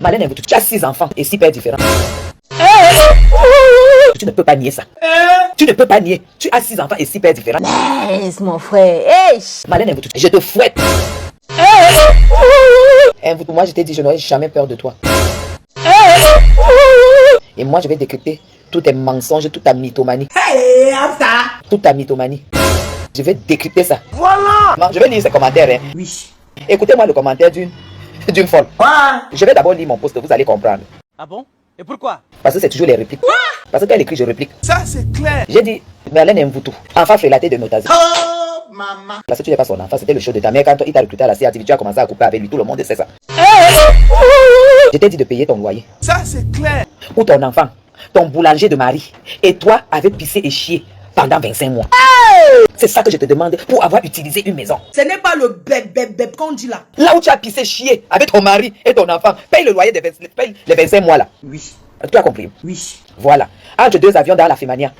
Malène, tu as 6 enfants et 6 pères différents. Tu ne peux pas nier ça. Tu ne peux pas nier. Tu as 6 enfants et 6 pères différents. Laisse mon frère. Malène, je te fouette. Moi, je t'ai dit, je n'aurai jamais peur de toi. Et moi, je vais décrypter tous tes mensonges, toute ta mythomanie. Toute ta mythomanie. Je vais décrypter ça. Voilà. Non, je vais lire ces commentaires. Hein. Oui. Écoutez-moi le commentaire d'une folle. Je vais d'abord lire mon post, vous allez comprendre. Ah bon? Et pourquoi? Parce que c'est toujours les répliques. Parce que quand elle écrit, je réplique. Ça, c'est clair. J'ai dit, Merlène Mvutu, enfant frélaté de Notazi. Oh, maman. Parce que tu n'es pas son enfant, c'était le show de ta mère. Quand il t'a recruté à la CRTV, tu as commencé à couper avec lui, tout le monde sait ça. Je t'ai dit de payer ton loyer. Ça, c'est clair. Ou ton enfant, ton boulanger de mari, et toi avez pissé et chié pendant 25 mois. C'est ça que je te demande pour avoir utilisé une maison. Ce n'est pas le bébé qu'on dit là. Là où tu as pissé, chié avec ton mari et ton enfant, paye le loyer paye les 25 mois là. Oui. Tu as compris? Oui. Voilà. Entre 2 avions dans la Fémania.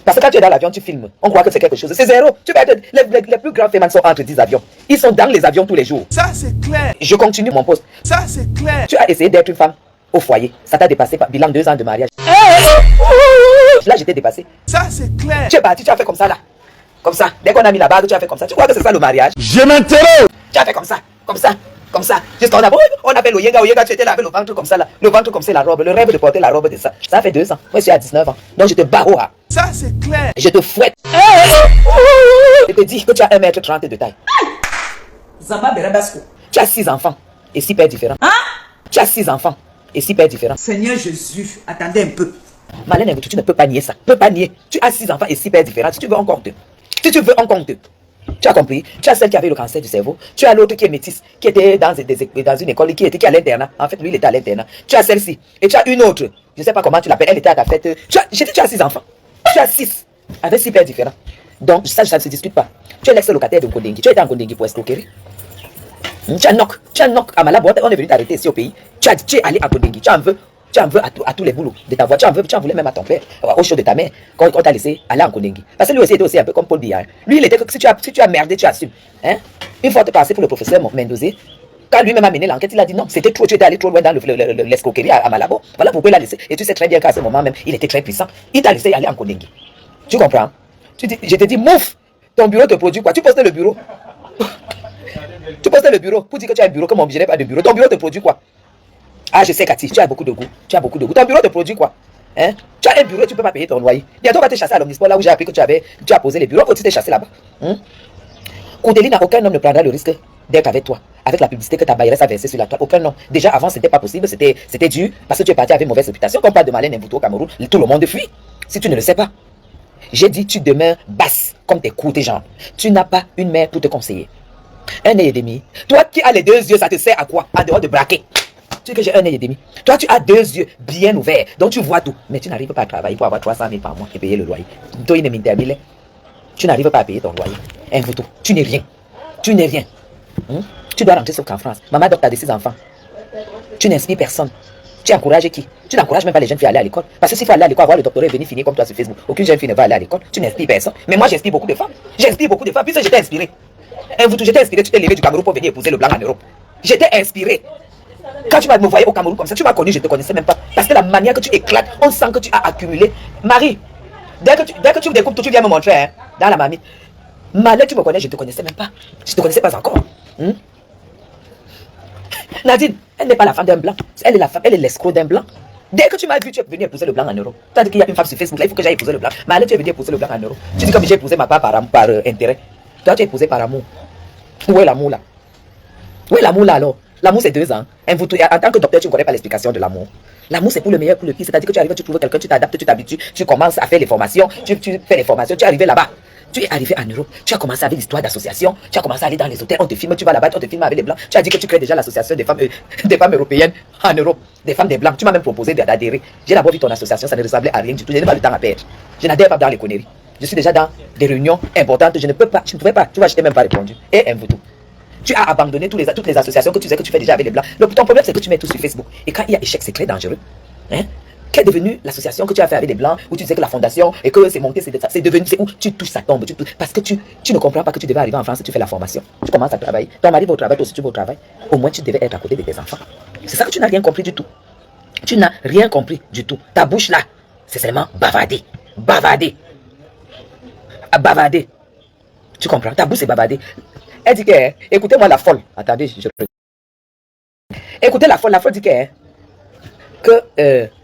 Parce que quand tu es dans l'avion, tu filmes. On croit que c'est quelque chose. C'est zéro. Tu vas être, les plus grands Fémans sont entre 10 avions. Ils sont dans les avions tous les jours. Ça, c'est clair. Je continue mon poste. Ça, c'est clair. Tu as essayé d'être une femme au foyer. Ça t'a dépassé par bilan 2 ans de mariage. Là, j'étais dépassé. Ça, c'est clair. Tu es parti, tu as fait comme ça là. Comme ça. Dès qu'on a mis la bague, tu as fait comme ça. Tu crois que c'est ça le mariage? Je m'interroge. Tu as fait comme ça. Comme ça. Comme ça. Jusqu'à on a fait le yenga. Tu étais là avec le ventre comme ça là. Le ventre comme c'est la robe. Le rêve de porter la robe de ça. Ça fait 2 ans. Moi, je suis à 19 ans. Donc, je te barre. Ça, c'est clair. Je te fouette. Je te dis que tu as 1m30 de taille. Zamba Berabasco. Tu as 6 enfants et 6 pères différents. Tu as 6 enfants et 6 pères différents. Seigneur Jésus, attendez un peu. Malène, tu ne peux pas nier ça. Tu ne peux pas nier. Tu as 6 enfants et 6 pères différents. Si tu veux encore deux. Si tu veux encore deux. Tu as compris? Tu as celle qui avait le cancer du cerveau. Tu as l'autre qui est métisse, qui était dans une école, qui était à l'internat. En fait, lui, il était à l'internat. Tu as celle-ci. Et tu as une autre. Je ne sais pas comment tu l'appelles. Elle était à ta fête. J'ai dit, tu as 6 enfants. Tu as 6. Avec 6 pères différents. Donc, ça ne se discute pas. Tu es l'ex-locataire de Nkondengi. Tu as été en Nkondengi pour escroquerie. Tu as knock à Malabo. On est venu t'arrêter ici au pays. Tu es allé à Nkondengi. Tu en veux à tous les boulots de ta voix. Tu en voulais même à ton père, au show de ta mère, quand on t'a laissé aller en Nkondengi. Parce que lui aussi était aussi un peu comme Paul Biya. Lui, il était que si tu as merdé, tu assumes. Hein? Une fois passé pour le professeur Mendozé, quand lui-même a mené l'enquête, il a dit non, c'était trop, tu étais allé trop loin dans l'escroquerie à Malabo. Voilà pourquoi il a laissé. Et tu sais très bien qu'à ce moment même, il était très puissant. Il t'a laissé aller en Nkondengi. Tu comprends? Je te dis, mouf, ton bureau te produit quoi? Tu postais le bureau. Tu postais le bureau pour dire que tu as un bureau, comme je n'ai pas de bureau. Ton bureau te produit quoi? Ah, je sais, Cathy, tu as beaucoup de goût. Tu as beaucoup de goût. Ton bureau te produit quoi? Hein? Tu as un bureau, tu ne peux pas payer ton loyer. Bientôt, on va te chasser à l'Omnisport, là où j'ai appris que tu as posé les bureaux, que tu t'es chassé là-bas. Koudeli, aucun homme ne prendra le risque d'être avec toi, avec la publicité que ta bailleresse a versée sur la toile. Aucun homme. Déjà, avant, c'était pas possible, c'était dur, parce que tu es parti avec mauvaise réputation. Comme pas de Malène Mvutu au Cameroun, tout le monde fuit. Si tu ne le sais pas. J'ai dit, tu demeures basse, comme tes coups, tes jambes. Tu n'as pas une mère pour te conseiller. 1 an et demi. Toi qui as les 2 yeux, ça te sert à quoi? En dehors de braquer. Tu sais que j'ai 1 an et demi. Toi, tu as 2 yeux bien ouverts, donc tu vois tout. Mais tu n'arrives pas à travailler pour avoir 300 000 par mois et payer le loyer. Toi, il ne tu n'arrives pas à payer ton loyer. Un photo. Tu n'es rien. Tu n'es rien. Tu dois rentrer sauf qu'en France. Maman adopte de 6 enfants. Tu n'inspires personne. Tu encourages qui? Tu n'encourages même pas les jeunes filles à aller à l'école. Parce que s'il faut aller à l'école, avoir le doctorat et venir finir comme toi sur Facebook, aucune jeune fille ne va aller à l'école. Tu n'inspires personne. Mais moi, j'inspire beaucoup de femmes. J'inspire beaucoup de femmes puisque j'étais inspiré. J'étais inspiré, tu t'es levé du Cameroun pour venir épouser le blanc en Europe. J'étais inspiré. Quand tu me voyais au Cameroun comme ça, tu m'as connu, je ne te connaissais même pas. Parce que la manière que tu éclates, on sent que tu as accumulé. Marie, dès que tu me découpes tout, tu viens me montrer, hein, dans la mamie. Malheur, tu me connais, je ne te connaissais même pas. Je ne te connaissais pas encore. Nadine, elle n'est pas la femme d'un blanc. Elle est l'escroc d'un blanc. Dès que tu m'as vu, tu es venu épouser le blanc en Europe. Tu as dit qu'il y a une femme sur Facebook, là, il faut que j'aille épouser le blanc. Malheur, tu es venu épouser le blanc en Europe. Tu dis comme j'ai épousé ma part par intérêt. Toi, tu es épousé par amour. Où est l'amour là? Où est l'amour là alors? L'amour c'est 2 ans. En tant que docteur, tu ne connais pas l'explication de l'amour. L'amour c'est pour le meilleur, pour le pire. C'est-à-dire que tu arrives, tu trouves quelqu'un, tu t'adaptes, tu t'habitues, tu commences à faire les formations, tu fais les formations, tu es arrivé là-bas. Tu es arrivé en Europe, tu as commencé avec l'histoire d'association, tu as commencé à aller dans les hôtels, on te filme, tu vas là-bas, on te filme avec les blancs. Tu as dit que tu crées déjà l'association des femmes européennes en Europe, des femmes des blancs. Tu m'as même proposé d'adhérer. J'ai d'abord vu ton association, ça ne ressemblait à rien du tout. Je n'ai pas le temps à perdre. Je n'adhère pas dans les conneries. Je suis déjà dans des réunions importantes, je ne peux pas, je ne pouvais pas. Tu vois, je t'ai même pas répondu. Et un tout. Tu as abandonné toutes les associations que tu sais que tu fais déjà avec les blancs. Ton problème c'est que tu mets tout sur Facebook. Et quand il y a échec, c'est très dangereux. Hein? Qu'est devenue l'association que tu as fait avec les blancs, où tu disais que la fondation et que c'est monté, c'est devenu, c'est où tu touches, ça tombe, parce que tu ne comprends pas que tu devais arriver en France et tu fais la formation. Tu commences à travailler. Ton mari va au travail, toi aussi tu vas au travail. Au moins tu devais être à côté de tes enfants. C'est ça que tu n'as rien compris du tout. Tu n'as rien compris du tout. Ta bouche là, c'est seulement bavarder. Bavarder. Bavarder. Tu comprends? Ta bouche c'est bavarder. Elle dit que, écoutez-moi la folle. Attendez, écoutez la folle dit que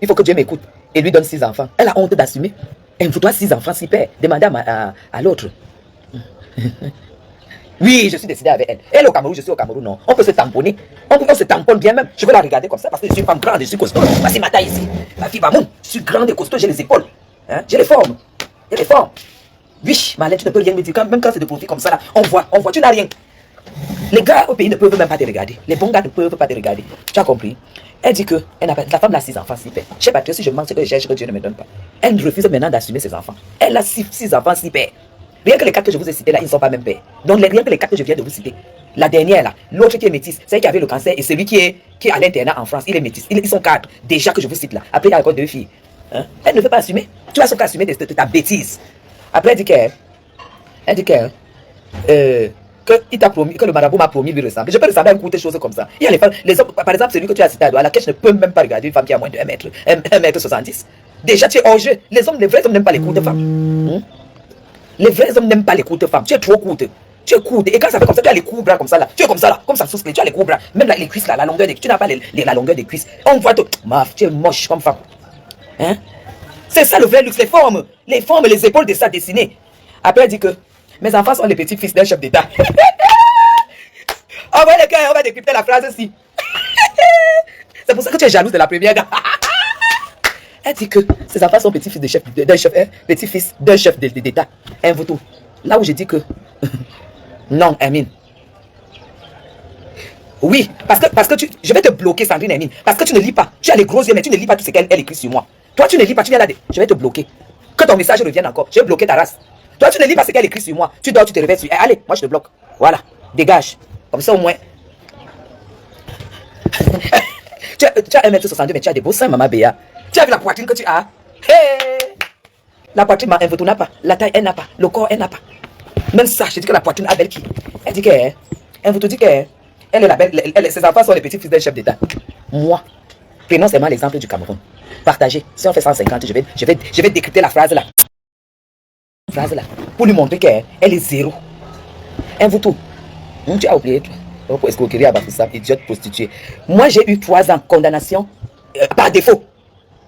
il faut que Dieu m'écoute et lui donne 6 enfants. Elle a honte d'assumer. Elle vous doit 6 enfants, 6 pères. Demandez à l'autre. Oui, je suis décidé avec elle. Elle est au Cameroun, je suis au Cameroun, non. On peut se tamponner. On se tamponne bien même. Je veux la regarder comme ça parce que je suis une femme grande, je suis costaud. Voici ma taille ici. Ma fille Bamoun, je suis grande et costaud, j'ai les épaules. Hein? J'ai les formes. J'ai les formes. Oui, Malène, tu ne peux rien me dire. Même quand c'est de profil comme ça, là, on voit, tu n'as rien. Les gars au pays ne peuvent même pas te regarder. Les bons gars ne peuvent pas te regarder. Tu as compris? Elle dit que la femme a 6 enfants, 6 pères. Je sais pas, si je manque ce que je cherche, que Dieu ne me donne pas. Elle refuse maintenant d'assumer ses enfants. Elle a 6 enfants, 6 pères. Rien que les 4 que je vous ai cités là, ils ne sont pas même pères. Donc rien que les 4 que je viens de vous citer. La dernière là, l'autre qui est métisse, celle qui avait le cancer et celui qui est à l'internat en France, il est métisse. Ils sont 4 déjà que je vous cite là. Après il y a encore 2 filles. Hein? Elle ne veut pas assumer. Tu vas son cas assumer de ta bêtise. Après elle dit que le marabout m'a promis de lui ressembler. Je peux ressembler à une chose comme ça. Il y a les femmes, les hommes, par exemple, celui que tu as cité à laquelle je ne peux même pas regarder une femme qui a moins de 1m70. Déjà, tu es hors jeu. Les vrais hommes n'aiment pas les courtes femmes. Les vrais hommes n'aiment pas les courtes femmes. Tu es trop courte. Tu es courte. Et quand ça fait comme ça, tu as les courts bras comme ça là. Tu es comme ça là. Comme ça sous tu as les courts bras. Même là, les cuisses là, la longueur des cuisses. Tu n'as pas la longueur des cuisses. On voit tout. Maf, tu es moche comme femme. Hein? C'est ça le vrai luxe. Les formes, les épaules de ça dessinées. Après, elle dit que mes enfants sont les petits-fils d'un chef d'État. On va on va décrypter la phrase aussi. C'est pour ça que tu es jalouse de la première gars. Elle dit que ses enfants sont petits-fils petit-fils d'un chef d'État. Un voto. Là où je dis que non, Hermine. Oui, parce que je vais te bloquer, Sandrine Hermine. Parce que tu ne lis pas. Tu as les gros yeux, mais tu ne lis pas tout ce qu'elle écrit sur moi. Toi, tu ne lis pas, tu viens là. Je vais te bloquer. Que ton message revienne encore. Je vais bloquer ta race. Toi, tu ne lis pas ce qu'elle écrit sur moi. Tu dors, tu te réveilles sur. Allez, moi je te bloque. Voilà, dégage. Comme ça au moins. tu as 1m62, mais tu as des beaux seins, maman Béa. Tu as vu la poitrine que tu as? Hey! La poitrine, ma n'a pas. La taille, elle n'a pas. Le corps, elle n'a pas. Même ça, je dis que la poitrine a belle qui. Elle dit que. Elle vous dit que. Elle est la belle. Ses enfants sont les petits-fils d'un chef d'État. Moi, prenons seulement l'exemple du Cameroun. Partagez. Si on fait 150, je vais décrypter la phrase là. Pour lui montrer qu'elle est zéro. Un vous tout. Tu as oublié, toi. Pour escroquerie à Bafoussam, idiote prostituée. Moi, j'ai eu 3 ans condamnation par défaut.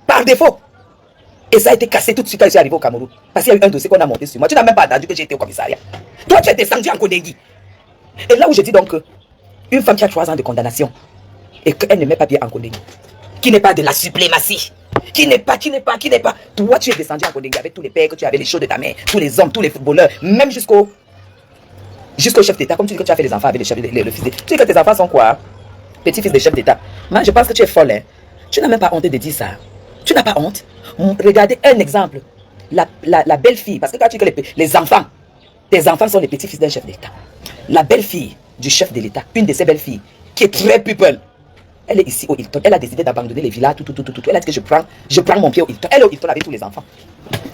Par défaut. Et ça a été cassé tout de suite quand je suis arrivé au Cameroun. Parce qu'il y a eu un dossier qu'on a monté sur moi. Tu n'as même pas attendu que j'ai été au commissariat. Toi, tu es descendu en Kodengui. Et là où je dis donc une femme qui a 3 ans de condamnation et qu'elle ne met pas bien en Kodengui, qui n'est pas de la suprématie, qui n'est pas. Toi, tu es descendu en Kodengui avec tous les pères que tu avais, les chauds de ta mère, tous les hommes, tous les footballeurs, même jusqu'au chef d'État. Comme tu dis que tu as fait les enfants avec le fils de... Tu dis que tes enfants sont quoi? Petit-fils de chef d'État. Moi, je pense que tu es folle. Hein? Tu n'as même pas honte de dire ça. Tu n'as pas honte. Regardez un exemple. La belle-fille, parce que quand tu dis que les enfants, tes enfants sont les petits-fils d'un chef d'État. La belle-fille du chef de l'État, une de ses belles-filles, qui est très people, elle est ici au Hilton. Elle a décidé d'abandonner les villas, tout. Elle a dit que je prends mon pied au Hilton. Elle est au Hilton avec tous les enfants.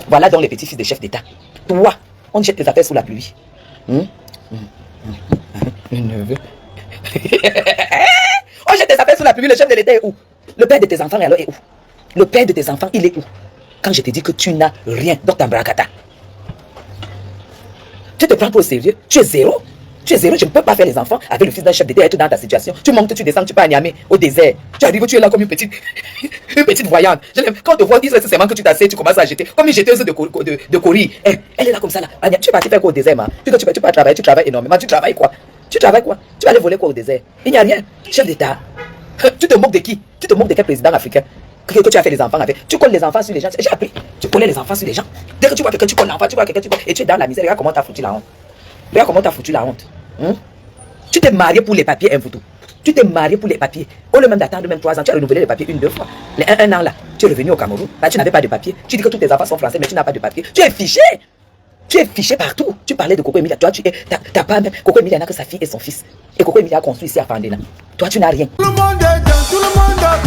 Voilà donc les petits-fils des chefs d'État. Toi, on jette tes affaires sous la pluie. On jette tes affaires sous la pluie. Le chef de l'État est où? Le père de tes enfants alors est où? Le père de tes enfants, il est où? Quand je te dis que tu n'as rien dans ta bracata. Tu te prends pour sérieux? Tu es zéro? Tu es zéro, je ne peux pas faire les enfants avec le fils d'un chef d'État et être dans ta situation. Tu montes, tu descends, tu peux à Niamey, au désert. Tu arrives, tu es là comme une petite voyante. Quand on te voit, c'est seulement que tu t'assieds, tu commences à jeter. Comme une jetteuse de courrier. Elle est là comme ça là. Tu es parti faire quoi au désert, man? Tu peux travailler, tu travailles énormément. Tu travailles quoi? Tu vas aller voler quoi au désert? Il n'y a rien. Chef d'État. Tu te moques de qui? Tu te moques de quel président africain que tu as fait les enfants avec? Tu colles les enfants sur les gens. J'ai appris. Tu collais les enfants sur les gens. Dès que tu vois quelqu'un, tu colles l'enfant, tu vois quelqu'un, tu colles. Et tu es dans la misère. Regarde comment tu as foutu la honte. Regarde comment tu as foutu la honte. Tu t'es marié pour les papiers, un photo. Tu t'es marié pour les papiers. Au lieu même d'attendre même 3 ans, tu as renouvelé les papiers 1-2 fois. Les 1 an là, tu es revenu au Cameroun. Là, tu n'avais pas de papier. Tu dis que tous tes enfants sont français, mais tu n'as pas de papier. Tu es fiché. Tu es fiché partout. Tu parlais de Coco Emilia. Toi, t'as pas même. Coco Emilia n'a que sa fille et son fils. Et Coco Emilia a construit ici à Fandena. Toi, tu n'as rien. Tout le monde est dans, tout le monde a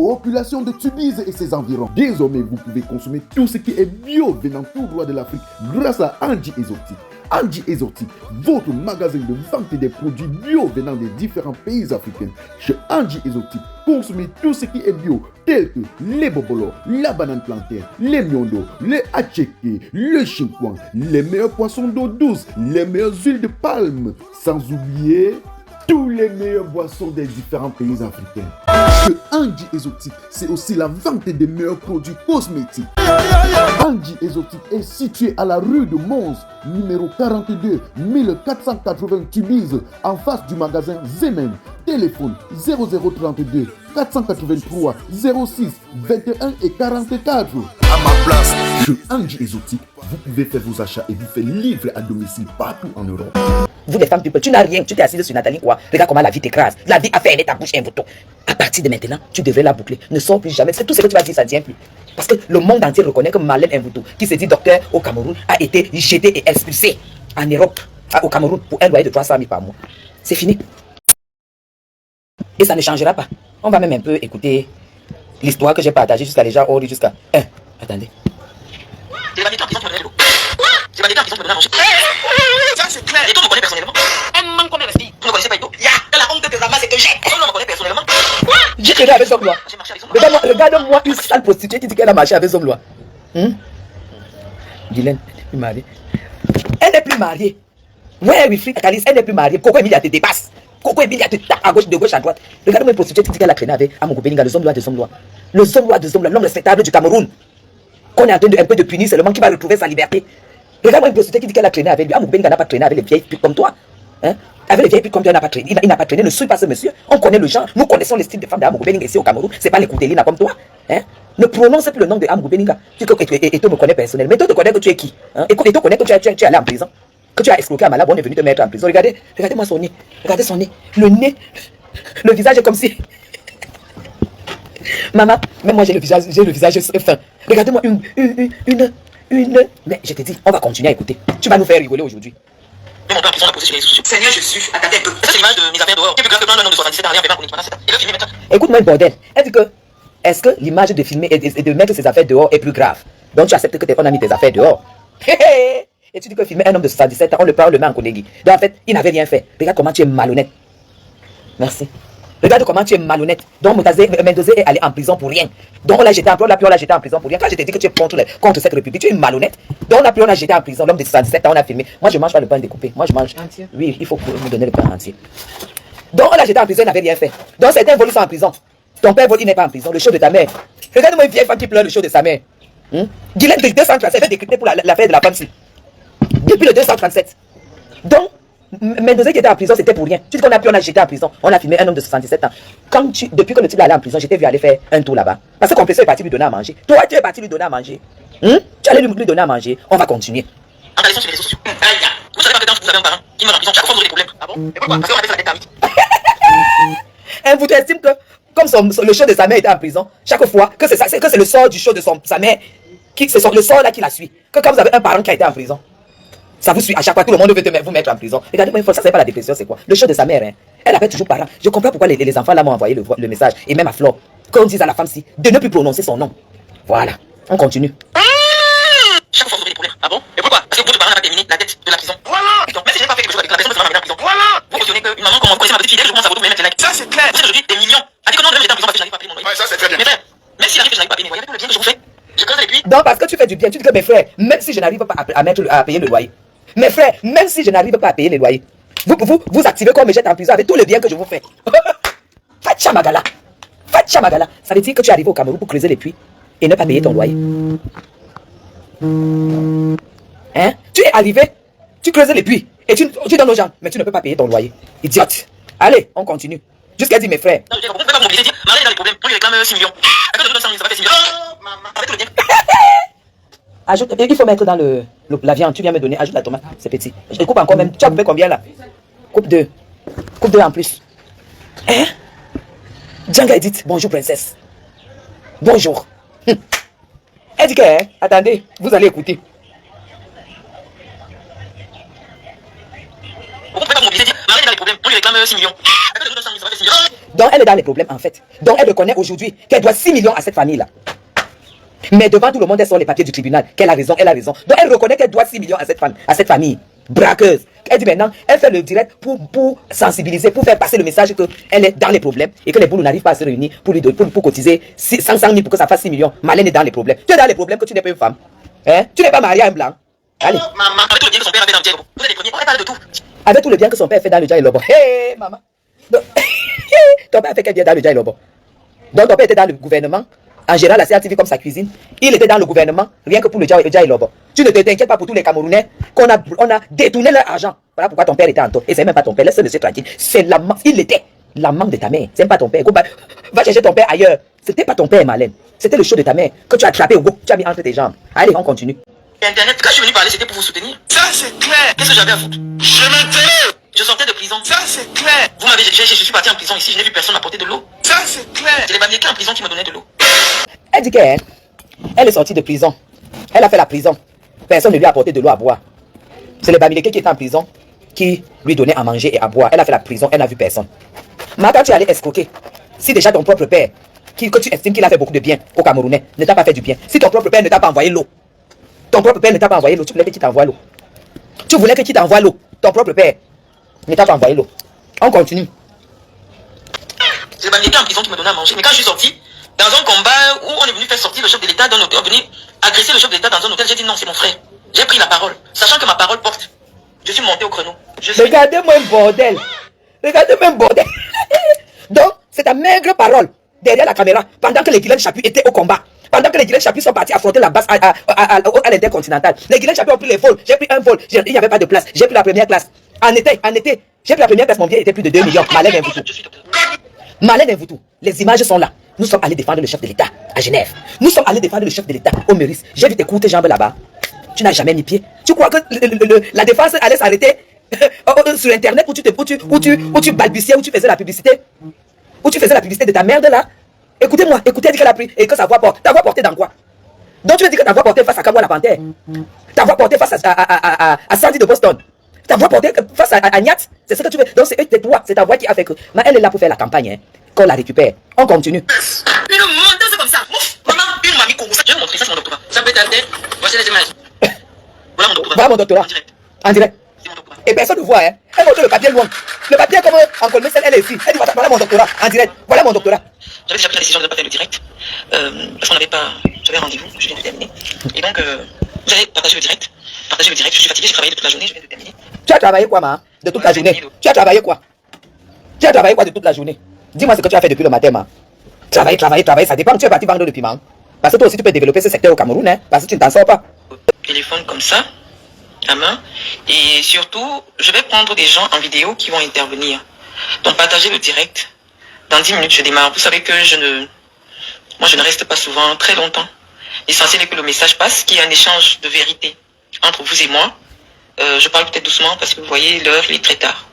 Population de Tubize et ses environs. Désormais, vous pouvez consommer tout ce qui est bio venant tout droit de l'Afrique grâce à Angie Exotique. Angie Exotique, votre magasin de vente des produits bio venant des différents pays africains. Chez Angie Exotique, consommez tout ce qui est bio, tel que les bobolos, la banane plantaire, les miondo, les atcheke, le chinkouan, les meilleurs poissons d'eau douce, les meilleures huiles de palme, sans oublier tous les meilleures boissons des différents pays africains. Que Angie Exotique, c'est aussi la vente des meilleurs produits cosmétiques. Angie Exotique est situé à la rue de Mons, numéro 42, 1480 Tubize, en face du magasin Zemen. Téléphone 0032 483 06 21 et 44. À ma place. Chez Angie Exotique, vous pouvez faire vos achats et vous faire livrer à domicile partout en Europe. Vous les femmes people, tu n'as rien, tu t'es assise sur Nathalie quoi. Regarde comment la vie t'écrase. La vie a fermé ta bouche un bouton. À partir de maintenant, tu devrais la boucler. Ne sors plus jamais. C'est tout ce que tu vas dire, ça ne tient plus. Parce que le monde entier reconnaît que Marlène Mvuto, qui se dit docteur au Cameroun, a été jeté et expulsé en Europe, au Cameroun, pour un loyer de 300 000 par mois. C'est fini. Et ça ne changera pas. On va même un peu écouter l'histoire que j'ai partagée jusqu'à les gens jusqu'à 1. Attendez. C'est la en prison pour me donner de l'eau. C'est la en prison pour me donner à manger. Ça, c'est clair. Et toi, me connais personnellement. Elle manque combien de filles. Vous ne connaissez pas Ito. La honte de Zama, c'est que j'ai. Elle me connaît personnellement. J'ai traîné avec Zomlois. J'ai marché avec Zomlois. Regarde-moi une sale prostituée qui dit qu'elle a marché avec Zomlois. Guylaine, elle n'est plus mariée. Elle n'est plus mariée. Ouais, Wilfried Akalis, elle n'est plus mariée. Coco Emilia te dépasse. Coco Emilia te tape à gauche, de gauche à droite. Regarde-moi une prostituée qui dit qu'elle a traîné avec Amogo Beninga, le Zomlois de Zomlois. Le Zomlois de Zomlois, l'homme respectable du Cameroun. Qu'on est en train de un peu de punir seulement, qui va retrouver sa liberté. Regarde-moi une prostituée qui dit qu'elle a traîné avec lui. Amogo Beninga n'a pas traîné avec les vieilles putes comme toi. Hein? Avec les vieilles putes comme toi, il n'a pas traîné. Il n'a pas traîné. Ne suis pas ce monsieur. On connaît le genre. Nous connaissons le style de femme d'Amogo Beninga ici au Cameroun. C'est pas les Koutelina comme toi. Hein? Ne prononce plus le nom de Amogo Beninga. Et toi me connais personnellement. Mais toi te connais que tu es qui? Hein? Et toi connais que tu es allé en prison. Que tu as escroqué à Malabo, on est venu te mettre en prison. Regardez-moi son nez. Regardez son nez. Le nez. Le visage est comme si. Maman, même moi j'ai le visage fin. Regardez-moi une. Mais je te dis, on va continuer à écouter. Tu vas nous faire rigoler aujourd'hui. Mais mon père en prison l'a posé sur les réseaux sociaux. Seigneur Jésus, attendez un peu. Ça, c'est l'image de mes affaires dehors. Qui est plus grave que prendre un homme de 77 ans, rien fait pas pour nettoyer. Et le filmer maintenant. Écoute-moi, bordel. Elle dit que, est-ce que l'image de filmer et de mettre ses affaires dehors est plus grave? Donc tu acceptes que on a mis tes affaires dehors. Et tu dis que filmer un homme de 77 ans, on le met en collègue. Donc en fait, il n'avait rien fait. Regarde comment tu es malhonnête. Merci. Regarde comment tu es malhonnête. Donc Mendoza est allé en prison pour rien. Donc on l'a jeté en prison, puis on l'a jeté en prison pour rien. Quand je t'ai dit que tu es contre cette république, tu es malhonnête. Donc on l'a jeté en prison, l'homme de 77 ans, on a filmé. Moi je mange pas le pain découpé. Moi je mange entier. Oui, il faut me donner le pain entier. Donc on l'a jeté en prison, il n'avait rien fait. Donc certains volent sont en prison. Ton père vole, il n'est pas en prison. Le show de ta mère. Regarde-moi une vieille femme qui pleure le show de sa mère. Guylaine de 237 fait décrypter pour l'affaire de la femme-ci. Depuis le 237. Donc, Mendoza qui était en prison, c'était pour rien. Tu dis qu'on a pu, on a jeté en prison. On a filmé un homme de 77 ans. Depuis que le type est allé en prison, j'étais vu aller faire un tour là-bas. Parce que Compresseur est parti lui donner à manger. Toi, tu es parti lui donner à manger. Tu allais lui donner à manger. On va continuer. En regardant sur les réseaux sociaux. Vous savez pas que quand vous avez un parent qui meurt en prison, chaque fois vous aurez des problèmes. Ah bon? Et pourquoi? Parce qu'on a fait la tête à Vous estime que, comme le show de sa mère était en prison, chaque fois que c'est le sort du show de sa mère, c'est le sort là qui la suit. Que quand vous avez un parent qui a été en prison, ça vous suit à chaque fois, tout le monde veut vous mettre en prison. Regardez-moi, ça c'est pas la dépression, c'est quoi? Le show de sa mère, hein. Elle avait toujours parent. Je comprends pourquoi les enfants là m'ont envoyé le message, et même à Flore, qu'on dise à la femme-ci de ne plus prononcer son nom. Voilà, on continue. Chaque fois vous aurez des problèmes. Ah bon? Et pourquoi? Parce que votre parent n'a pas terminé la dette de la prison. Voilà! Donc, même si je n'ai pas fait quelque chose avec la personne, votre maman m'a mis en prison. Voilà! Vous cautionnez qu'une maman, comme vous connaissez ma petite fille, dès que je commence à vous mettre des likes. Ça, c'est clair. Vous êtes aujourd'hui des millions. A dit que non, même j'étais en prison parce que je n'arrive pas à payer mon loyer. Ouais, ça, c'est très bien. Mais frère, même s'il arrive que je n'arrive pas à payer mes loyers, avec tout le bien que je vous fais, je creuse les puits. Donc parce que tu fais du bien, tu dis que mes frères, même si je n'arrive pas à payer le loyer, mes frères, même si je n'arrive pas à payer les loyers, vous activez qu'on me jette en prison avec tout le bien que je vous fais. Fatia Magala. Fatia Magala. Ça veut dire que tu es arrivé au Cameroun pour creuser les puits et ne pas payer ton loyer. Hein? Tu es arrivé, tu creuses les puits et tu donnes aux gens, mais tu ne peux pas payer ton loyer. Idiote. Allez, on continue. Jusqu'à dire mes frères. Non, vous ne pouvez pas vous mobiliser, dire, Marie a des problèmes, on lui réclame 6 millions. À cause de 200 000, ça va faire 6 millions. Avec tout le bien. Ajoute, il faut mettre dans la viande, tu viens me donner, ajoute la tomate, c'est petit. Je coupe encore même, tu as coupé combien là? Coupe 2. Coupe 2 en plus. Hein? Djanga Edith, bonjour princesse. Bonjour. Elle dit que, hein, attendez, vous allez écouter. Vous ne pouvez pas vous mobiliser, dire, Marie a des problèmes, on lui réclame 6 millions. À cause de 200 000, ça va faire 6 millions. Donc elle est dans les problèmes en fait. Donc elle reconnaît aujourd'hui qu'elle doit 6 millions à cette famille-là. Mais devant tout le monde, elle sort les papiers du tribunal. Qu'elle a raison, elle a raison. Donc elle reconnaît qu'elle doit 6 millions à cette famille. Braqueuse. Elle dit maintenant, elle fait le direct pour sensibiliser, pour faire passer le message qu'elle est dans les problèmes et que les boulots n'arrivent pas à se réunir pour cotiser 500 000 pour que ça fasse 6 millions. Malène est dans les problèmes. Tu es dans les problèmes que tu n'es pas une femme. Hein? Tu n'es pas mariée à un blanc. Allez. Maman, avec tout le bien que son père avait dans le diable. Vous êtes les premiers, on parle de tout. Avec tout le bien que son père fait dans le Dja et Lobo. Hé, maman. Donc, ton père fait quel bien dans le Dja et Lobo? Donc ton père était dans le gouvernement, en gérant la CRTV comme sa cuisine. Il était dans le gouvernement, rien que pour le Dja et Lobo. Tu ne t'inquiètes pas pour tous les Camerounais qu'on a détourné leur argent. Voilà pourquoi ton père était en tort. Et c'est même pas ton père, laisse le monsieur tranquille. C'est l'amant, il était l'amant de ta mère. C'est même pas ton père. Va chercher ton père ailleurs. C'était pas ton père, Malène. C'était le show de ta mère que tu as attrapé au goût, tu as mis entre tes jambes. Allez, on continue. Internet, quand je suis venu parler, c'était pour vous soutenir. Ça, c'est clair. Qu'est-ce que j'avais à foutre? Je m'intéresse. Je sortais de prison. Ça, c'est clair. Vous m'avez dit, je suis parti en prison ici, je n'ai vu personne m'apporter de l'eau. Ça, c'est clair. C'est les Bamilekés en prison qui me donnaient de l'eau. Elle dit qu'elle est sortie de prison. Elle a fait la prison. Personne ne lui a apporté de l'eau à boire. C'est les Bamilekés qui étaient en prison qui lui donnaient à manger et à boire. Elle a fait la prison, elle n'a vu personne. Mais quand tu es allé escroquer, si déjà ton propre père, que tu estimes qu'il a fait beaucoup de bien aux Camerounais, ne t'a pas fait du bien, si ton propre père ne t'a pas envoyé l'eau, ton propre père ne t'a pas envoyé l'eau, tu voulais qu'il t'envoie l'eau. Tu voulais qu'il t'envoie l'eau. Ton propre père ne t'a pas envoyé l'eau. On continue. C'est les Bamilekés en prison qui me donnaient à manger. Mais quand je suis sorti, dans un combat où on est venu faire sortir le chef de l'État d'un hôtel, on est venu agresser le chef de l'État dans un hôtel, j'ai dit non, c'est mon frère. J'ai pris la parole, sachant que ma parole porte. Je suis monté au créneau. Regardez-moi un bordel. Regardez-moi un bordel. Donc, c'est ta maigre parole derrière la caméra pendant que les Guilains Chapuis étaient au combat. Pendant que les Guilains Chapuis sont partis affronter la base à l'intercontinental. Les Guilains Chapuis ont pris les vols. J'ai pris un vol. Il n'y avait pas de place. J'ai pris la première classe. En été, j'ai pris la première classe. Mon billet était plus de 2 millions. Malène et Voutou. Malène et Voutou. Les images sont là. Nous sommes allés défendre le chef de l'État à Genève. Nous sommes allés défendre le chef de l'État au Meurice. J'ai vu tes courtes jambes là-bas. Tu n'as jamais mis pied. Tu crois que la défense allait s'arrêter sur Internet où tu balbutiais, où tu faisais la publicité? Où tu faisais la publicité de ta merde là? Écoutez-moi, écoutez, dit qu'elle a pris et que sa voix porte. Ta voix portée dans quoi? Donc tu veux dire que ta voix portée face à Kamwa la Panthère? Ta voix portée face à Sandy de Boston? Ta voix portée face à Niat? C'est ce que tu veux? Donc c'est toi, c'est ta voix qui a fait que... Mais elle est là pour faire la campagne, hein, qu'on la récupère. On continue. Une menteuse comme ça. Maman, une mamie Congo. Je vais vous montrer, ça c'est mon doctorat. Ça peut être la tête. Voici les images. Voilà mon doctorat. Voilà mon doctorat. En direct. En direct. C'est mon doctorat. Et personne ne voit, hein. Elle montre le papier loin. Le papier comme en Colmé, elle est ici. Elle dit voilà mon doctorat. En direct. Voilà mon doctorat. J'avais déjà pris la décision de ne pas faire le direct. Parce qu'on n'avait pas. J'avais un rendez-vous, je viens de terminer. Et donc, vous allez partager le direct. Partager le direct, je suis fatigué, j'ai travaillé toute la journée, je viens de terminer. Tu as travaillé quoi, ma? De toute la journée? Tu as travaillé quoi? Tu as travaillé quoi de toute la journée? Dis-moi ce que tu as fait depuis le matin, ma. Travailler, ça dépend. Tu es parti vendre le piment. Parce que toi aussi, tu peux développer ce secteur au Cameroun, hein. Parce que tu ne t'en sors pas. Téléphone comme ça, à main. Et surtout, je vais prendre des gens en vidéo qui vont intervenir. Donc, partagez le direct. Dans 10 minutes, je démarre. Vous savez que moi, je ne reste pas souvent très longtemps. L'essentiel est que le message passe, qu'il y ait un échange de vérité entre vous et moi. Je parle peut-être doucement parce que vous voyez, l'heure, il est très tard.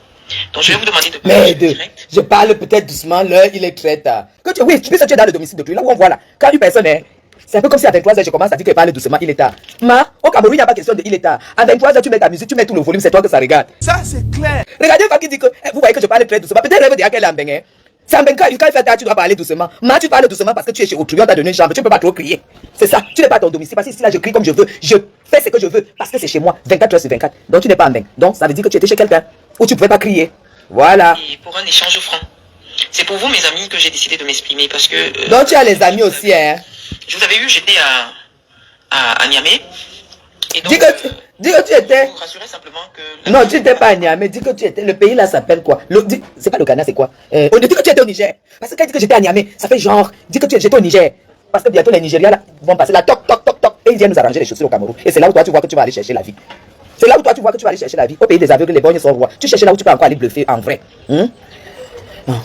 Donc, je vais vous demander de partager le direct. Je parle peut-être doucement, l'heure, il est très tard. Oui, tu es dans le domicile de Clé, là où on voit là. Quand une personne est... C'est un peu comme si à 23h, je commence à dire qu'elle parle doucement, il est tard. Ma, au Cameroun, il n'y a pas question de il est tard. À 23h, tu mets ta musique, tu mets tout le volume, c'est toi que ça regarde. Ça, c'est clair. Regardez une femme qui dit que vous voyez que je parle très doucement. Peut-être elle veut dire qu'elle est en bain. C'est en bain quand il fait tard, tu dois parler doucement. Ma, tu parles doucement parce que tu es chez autrui, on t'a donné une chambre, tu ne peux pas trop crier. C'est ça, tu n'es pas à ton domicile. Parce que ici, là, je crie comme je veux. Je fais ce que je veux parce que c'est chez moi, 24h sur 24. Donc tu n'es pas en bain. Donc ça veut dire que tu étais chez quelqu'un où tu ne pouvais pas crier. Voilà. Et pour un échange franc. C'est pour vous, mes amis, que j'ai décidé de m'exprimer parce que... Donc tu as les amis aussi, hein. Je vous avais eu, j'étais à Niamey. Et donc, dis que tu étais... Je vous rassurer simplement que... Non, tu n'étais pas à Niamey. Dis que tu étais... Le pays là s'appelle quoi? C'est pas le Ghana, c'est quoi? On dit que tu étais au Niger. Parce que quand il dit que j'étais à Niamey, ça fait genre... Dis que j'étais au Niger. Parce que bientôt les Nigériens là, vont passer là, toc, toc, toc, toc. Et ils viennent nous arranger les chaussures au Cameroun. Et c'est là où toi tu vois que tu vas aller chercher la vie. C'est là où toi tu vois que tu vas aller chercher la vie. Au pays des aveugles, les borgnes sont rois. Tu cherches là où tu peux encore aller bluffer en vrai. Maman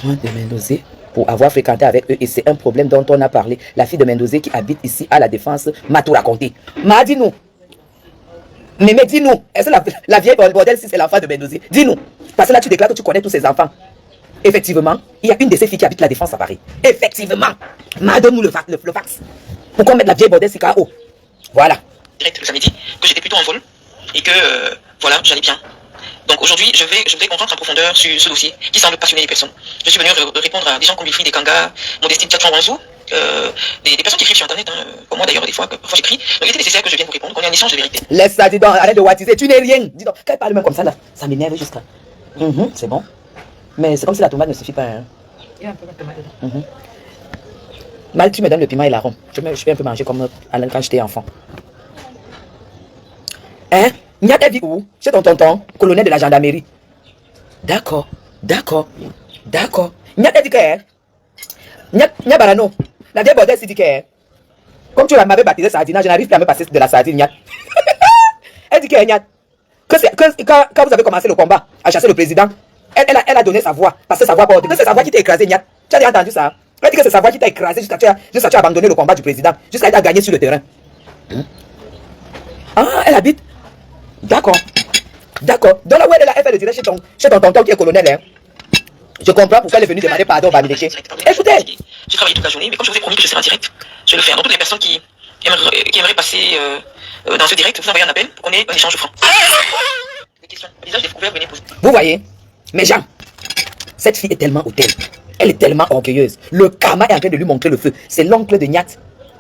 de Mendozé, pour avoir fréquenté avec eux, et c'est un problème dont on a parlé. La fille de Mendozé qui habite ici à la Défense m'a tout raconté. M'a dis-nous. Mais dis-nous, est-ce que la vieille bordel si c'est l'enfant de Mendozé? Dis-nous. Parce que là tu déclares que tu connais tous ces enfants. Effectivement, il y a une de ces filles qui habite la Défense à Paris. Effectivement. Donne-nous le fax. Pour qu'on mette la vieille bordel si KO. Voilà. Direct le samedi, que j'étais plutôt en vol et que voilà, j'allais bien. Donc aujourd'hui, je voudrais qu'on rentre en profondeur sur ce dossier qui semble passionner les personnes. Je suis venu répondre à des gens comme Wilfried Ekanga, Modestine Tchatchouanzou, des personnes qui écrivent sur Internet, hein, comme moi d'ailleurs, des fois, parfois j'écris. Donc il était nécessaire que je vienne vous répondre, qu'on ait un échange de vérité. Laisse ça, dis donc, arrête de wattiser, tu n'es rien. Dis donc, quand elle parle même comme ça, là, ça m'énerve jusqu'à. C'est bon. Mais c'est comme si la tomate ne suffit pas. Hein. Il y a un peu de tomate dedans. Mal, tu me donnes le piment et l'arôme. Je vais un peu manger comme quand j'étais enfant. Hein? Nya t'a dit où? C'est ton tonton, colonel de la gendarmerie. D'accord. Nya t'a dit que. Nya Barano. La vieille bordelle s'est dit que. Comme tu m'avais baptisé Sardina, je n'arrive plus à me passer de la sardine, Nya. Elle dit que Nya. Quand vous avez commencé le combat à chasser le président, elle a donné sa voix. Parce que sa voix porte. Que c'est sa voix qui t'a écrasé, Nya. Tu as déjà entendu ça? Elle dit que c'est sa voix qui t'a écrasé jusqu'à tu as abandonné le combat du président. Jusqu'à tu as gagné sur le terrain. Ah, elle habite. D'accord. Donc là où elle est là, elle fait le direct chez ton tonton qui est colonel. Hein. Je comprends pourquoi elle est venue demander pardon au Bamileke. Écoutez. J'ai travaillé toute la journée, mais comme je vous ai promis que je serai en direct, je vais le faire. Donc toutes les personnes qui aimeraient passer dans ce direct, vous envoyez un appel pour qu'on ait un échange franc. Des questions, visage découvert, venez poser. Vous voyez, mes gens, cette fille est tellement hautaine. Elle est tellement orgueilleuse. Le karma est en train de lui montrer le feu. C'est l'oncle de Nyat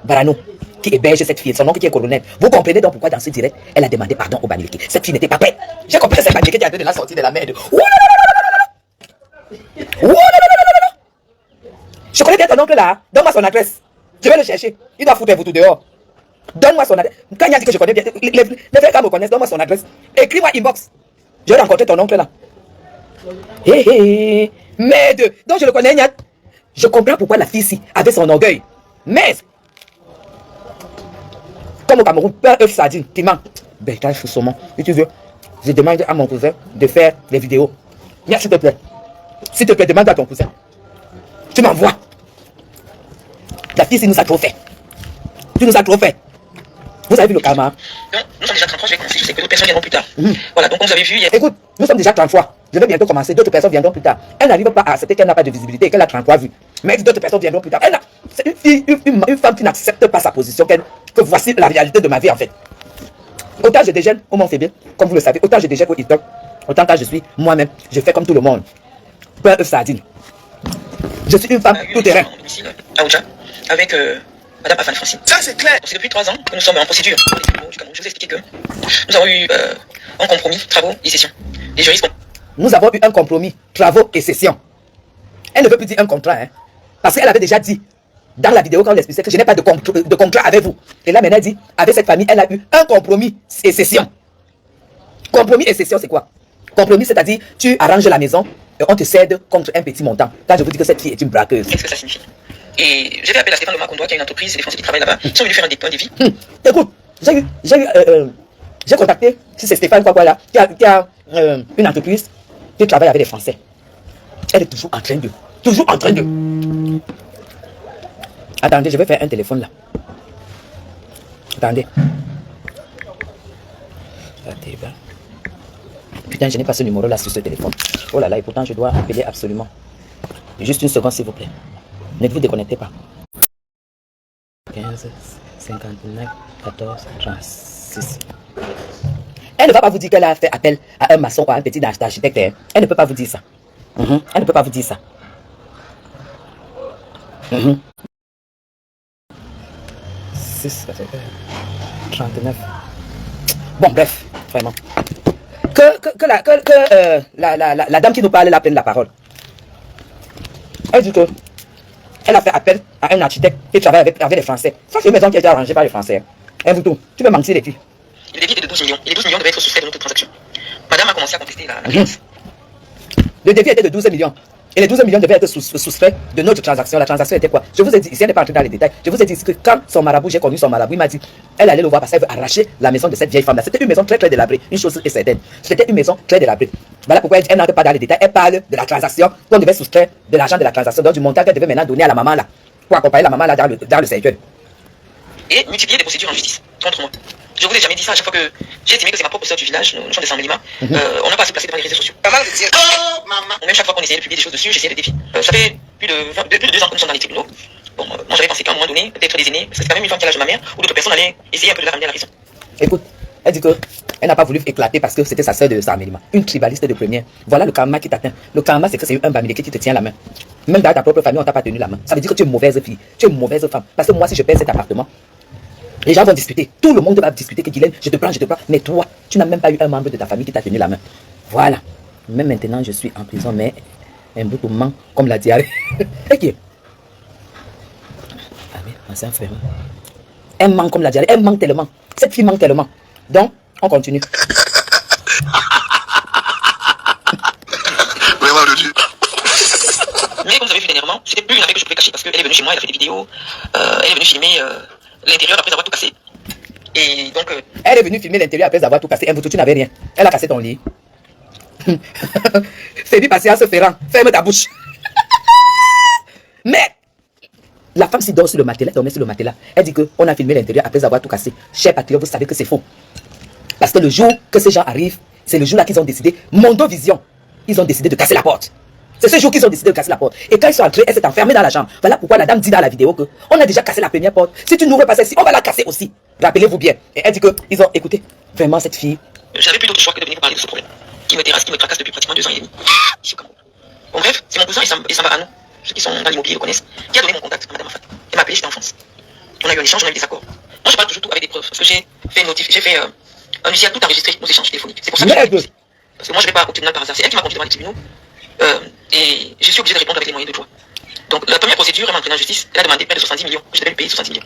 Barano qui héberge cette fille, son oncle qui est colonel. Vous comprenez donc pourquoi dans ce direct, elle a demandé pardon au Bamileke. Cette fille n'était pas prête. J'ai compris que c'est Bamileke qui a de la sortie de la merde. Je connais bien ton oncle là. Donne-moi son adresse. Je vais le chercher. Il doit foutre vous tout dehors. Donne-moi son adresse. Quand il a dit que je connais bien, les frères gars me connaissent, donne-moi son adresse. Écris-moi inbox. Je vais rencontrer ton oncle là. Merde. Donc je le connais, Nyat. Je comprends pourquoi la fille ici avait son orgueil. Mais comme au Cameroun, peur œuf sardine, qui manque. Ben, je suis saumon. Si tu veux, je demande à mon cousin de faire des vidéos. Nyat, s'il te plaît. S'il te plaît, demande à ton cousin. Tu m'envoies. La fille ici nous a trop fait. Tu nous as trop fait. Vous avez vu le karma? Donc, nous sommes déjà 33, je vais commencer, je sais que d'autres personnes viendront plus tard. Voilà, donc comme vous avez vu, il y a... Écoute, nous sommes déjà 33. Je vais bientôt commencer, d'autres personnes viendront plus tard. Elle n'arrive pas à accepter qu'elle n'a pas de visibilité et qu'elle a 33 vues. Mais d'autres personnes viendront plus tard. C'est une fille, une femme qui n'accepte pas sa position, que voici la réalité de ma vie en fait. Autant je déjeune au Mont-Fébé, comme vous le savez, autant je déjeune au Hilton, autant quand je suis moi-même, je fais comme tout le monde. Beurre œuf sardine. Je suis une femme tout terrain. À Oudja, avec Madame Afan Francine. Ça, c'est clair. C'est depuis 3 ans que nous sommes en procédure pour les tribunaux du Cameroun. Je vous ai expliqué que nous avons eu un compromis, travaux et sessions. Les juristes Nous avons eu un compromis, travaux et sessions. Elle ne veut plus dire un contrat, hein, parce qu'elle avait déjà dit dans la vidéo quand elle expliquait que je n'ai pas de contrat avec vous. Et là maintenant elle dit, avec cette famille, elle a eu un compromis et session. Compromis et session, c'est quoi? Compromis, c'est-à-dire tu arranges la maison et on te cède contre un petit montant. Quand je vous dis que cette fille est une braqueuse. Qu'est-ce que ça signifie? Et j'ai fait appel à Stéphane Lomakondoa, qui a une entreprise, les Français qui travaillent là-bas. Ils sont venus faire un défi. Écoute, j'ai contacté, si c'est Stéphane quoi là, qui a une entreprise qui travaille avec les Français. Elle est toujours en train de. Attendez, je vais faire un téléphone là. Attendez. Putain, je n'ai pas ce numéro là sur ce téléphone. Oh là là, et pourtant je dois appeler absolument. Juste une seconde s'il vous plaît. Ne vous déconnectez pas. 15, 59, 14, 36. Elle ne va pas vous dire qu'elle a fait appel à un maçon ou à un petit architecte. Hein. Elle ne peut pas vous dire ça. Elle ne peut pas vous dire ça. 6, 39. Bon, bref, vraiment. Que la dame qui nous parle, elle a prenne la parole. Elle dit que elle a fait appel à un architecte qui travaille avec les Français. Ça, c'est une maison qui a été arrangée par les Français. Hein, vous tout. Tu peux mentir les filles. Le débit est de 12 millions. Et les 12 millions devaient être soustraits de notre transaction. Madame a commencé à contester la créance. Le débit était de 12 millions. Et les 12 millions devaient être soustraits de notre transaction. La transaction était quoi? Je vous ai dit, ici elle n'est pas entrée dans les détails. Je vous ai dit que quand son marabout, j'ai connu son marabout, il m'a dit, elle allait le voir parce qu'elle veut arracher la maison de cette vieille femme-là. C'était une maison très très délabrée. Une chose est certaine. C'était une maison très délabrée. Voilà pourquoi elle n'entre pas dans les détails. Elle parle de la transaction qu'on devait soustraire de l'argent de la transaction, donc du montant qu'elle devait maintenant donner à la maman là. Pour accompagner la maman là dans le cercueil. Et multiplier des procédures en justice contre moi. Je vous ai jamais dit ça à chaque fois que j'ai estimé que c'est ma propre sœur du village, nous sommes des Saint-Lima. On n'a pas assez placé devant les réseaux sociaux. Pas mal de dire, oh, maman. Même chaque fois qu'on essayait de publier des choses dessus, j'essayais de défier. Ça fait plus de 2 ans que nous sommes dans les tribunaux. Bon, moi j'avais pensé qu'à un moment donné, peut-être des aînés, parce que c'est quand même une femme qui a l'âge de ma mère, ou d'autres personnes allaient essayer un peu de la ramener à la raison. Écoute, elle dit que Elle n'a pas voulu éclater parce que c'était sa sœur de Samélie. Une tribaliste de première. Voilà le karma qui t'atteint. Le karma, c'est que c'est un Bamileke qui te tient la main. Même dans ta propre famille, on t'a pas tenu la main. Ça veut dire que tu es une mauvaise fille. Tu es une mauvaise femme. Parce que moi, si je perds cet appartement, les gens vont discuter. Tout le monde va discuter que Guylaine, je te prends. Mais toi, tu n'as même pas eu un membre de ta famille qui t'a tenu la main. Voilà. Même maintenant, je suis en prison, mais un bout de ment comme la diarrhée. Ok. Ah oui, c'est un frère. Elle manque comme la diarrhée. Elle manque tellement. Cette fille manque tellement. Donc, on continue. Vraiment de Dieu. Mais comme vous avez vu dernièrement, c'était plus une affaire que je pouvais cacher parce qu'elle est venue chez moi, elle a fait des vidéos, elle est venue filmer l'intérieur après avoir tout cassé. Et donc... Elle est venue filmer l'intérieur après avoir tout cassé. Un tu n'avais rien. Elle a cassé ton lit. C'est dit patience Ferrand. Ferme ta bouche. Mais la femme s'y dort sur le matelas, dormait sur le matelas. Elle dit qu'on a filmé l'intérieur après avoir tout cassé. Chers patriotes, vous savez que c'est faux. Parce que le jour que ces gens arrivent, c'est le jour-là qu'ils ont décidé, Mondovision, ils ont décidé de casser la porte. C'est ce jour qu'ils ont décidé de casser la porte. Et quand ils sont entrés, elle s'est enfermée dans la chambre. Voilà pourquoi la dame dit dans la vidéo que on a déjà cassé la première porte. Si tu n'ouvres pas celle-ci, on va la casser aussi. Rappelez-vous bien. Et elle dit qu'ils ont écouté. Vraiment, cette fille. J'avais plus d'autre choix que de venir parler de ce problème. Qui me terrasse, qui me tracasse depuis pratiquement 2 ans et demi. Ici au Cameroun. Bon, bref, c'est mon cousin et Samba Anou, ceux qui sont dans l'immobilier le connaissent, qui a donné mon contact à Madame Afat. Elle m'a appelé, j'étais en France. On a eu un échange, on a eu des accords. Moi, je parle toujours tout avec des preuves. Parce que j'ai fait un huissier a tout enregistré, nos échanges téléphoniques. C'est pour ça que parce que moi, je ne vais pas au tribunal par hasard. C'est elle qui m'a conduit devant les tribunaux. Et je suis obligé de répondre avec les moyens de droit. Donc, la première procédure, elle m'a entraîné en justice. Elle a demandé près de 70 millions. Je devais lui payer 70 millions.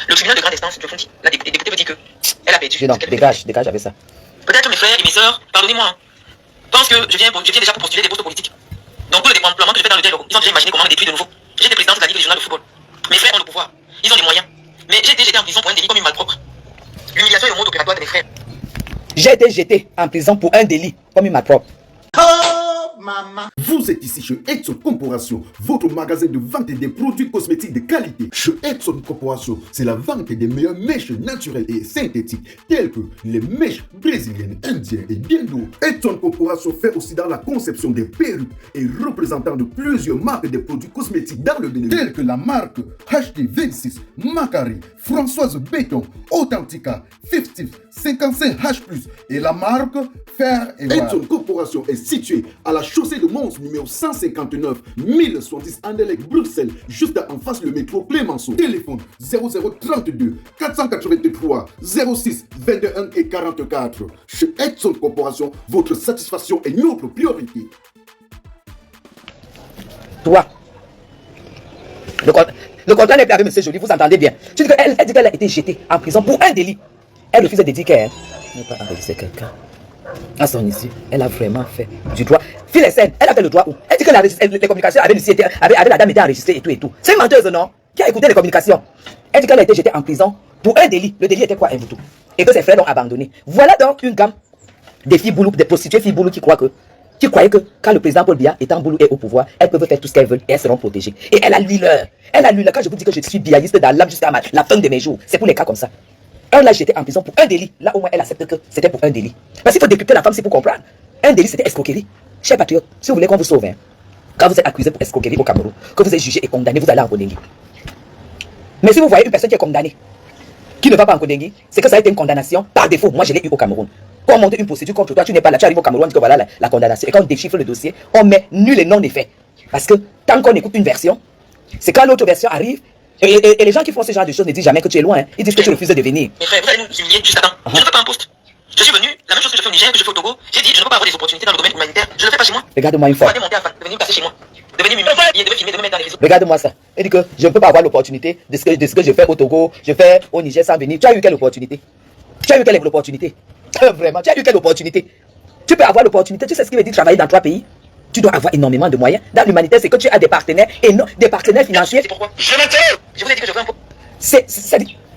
Le tribunal de grande instance de Fonti, la députée veut dire qu'elle a perdu. Non, dégage avec ça. Peut-être mes frères et mes sœurs, pardonnez-moi, pensent que je viens déjà pour postuler des postes politiques. Donc, pour le déploiement que je fais dans le dialogue, ils ont déjà imaginé comment me détruire de nouveau. J'étais président de la Ligue régionale de football. Mes frères ont le pouvoir. Ils ont les moyens. Mais j'ai été jeté en prison pour un délit comme une malpropre. L'humiliation est le mode opératoire de mes frères. J'ai été jeté en prison pour un délit comme une malpropre. Vous êtes ici chez Edson Corporation, votre magasin de vente des produits cosmétiques de qualité. Chez Edson Corporation, c'est la vente des meilleures mèches naturelles et synthétiques, telles que les mèches brésiliennes, indiennes et bien d'autres. Edson Corporation fait aussi dans la conception des perruques et représentant de plusieurs marques de produits cosmétiques dans le Bénin, telles que la marque HD26, Macari, Françoise Béton, Authentica, 50, 55H+, et la marque Fer et Var. Edson Corporation est située à la chaussée de Mons, numéro 159, 1070 Anderlecht, Bruxelles, juste en face le métro Clémenceau. Téléphone 0032 483 06 21 et 44. Chez Edson Corporation, votre satisfaction est notre priorité. Toi, le contrat n'est plus avec M. Joly, vous entendez bien. Tu dis qu'elle dit qu'elle a été jetée en prison pour un délit. Elle refuse de dire qu'elle n'est pas enregistré quelqu'un. À son issue, elle a vraiment fait du droit. Fille et scène, elle a fait le droit où? Elle dit que les communications avec la dame étaient enregistrées et tout. C'est une menteuse, non? Qui a écouté les communications? Elle dit qu'elle a été jetée en prison pour un délit. Le délit était quoi, tout? Et que ses frères l'ont abandonné. Voilà donc une gamme des filles boulou, des prostituées filles boulou qui croyaient que quand le président Paul Biya est en boulot et au pouvoir, elles peuvent faire tout ce qu'elles veulent et elles seront protégées. Et elle a lu l'heure. Elle a lu l'heure. Quand je vous dis que je suis biaïste dans l'âme jusqu'à la fin de mes jours, c'est pour les cas comme ça. Elle l'a jetée en prison pour un délit. Là, au moins, elle accepte que c'était pour un délit. Parce qu'il faut décrypter la femme, c'est pour comprendre. Un délit, c'était escroquerie. Chers patriotes, si vous voulez qu'on vous sauve, hein, quand vous êtes accusé pour escroquerie au Cameroun, que vous êtes jugé et condamné, vous allez en Kondengui. Mais si vous voyez une personne qui est condamnée, qui ne va pas en Kondengui, c'est que ça a été une condamnation par défaut. Moi, je l'ai eu au Cameroun. Quand on monte une procédure contre toi, tu n'es pas là, tu arrives au Cameroun, on dit que voilà la condamnation. Et quand on déchiffre le dossier, on met nul et non effet. Parce que tant qu'on écoute une version, c'est quand l'autre version arrive. Et les gens qui font ce genre de choses ne disent jamais que tu es loin. Hein. Ils disent que tu refuses de venir. Mes frères, vous allez nous humilier juste avant. Je ne veux pas un poste. Je suis venu, la même chose que je fais au Niger, que je fais au Togo. J'ai dit, je ne veux pas avoir des opportunités dans le domaine humanitaire. Je ne le fais pas chez moi. Regarde-moi une fois. Vous allez monter à de venir passer chez moi. De venir m'humilier, de me filmer, de me mettre dans les réseaux. Regarde-moi ça. Il dit que je ne peux pas avoir l'opportunité de ce que je fais au Togo, je fais au Niger sans venir. Tu as eu quelle opportunité? Tu as eu quelle opportunité? Vraiment, tu as eu quelle opportunité? Tu peux avoir l'opportunité. Tu sais ce qui veut dire travailler dans 3 pays? Tu dois avoir énormément de moyens. Dans l'humanitaire, c'est que tu as des partenaires et non des partenaires financiers. C'est pourquoi je m'intéresse. Je vous ai dit que je veux un poste.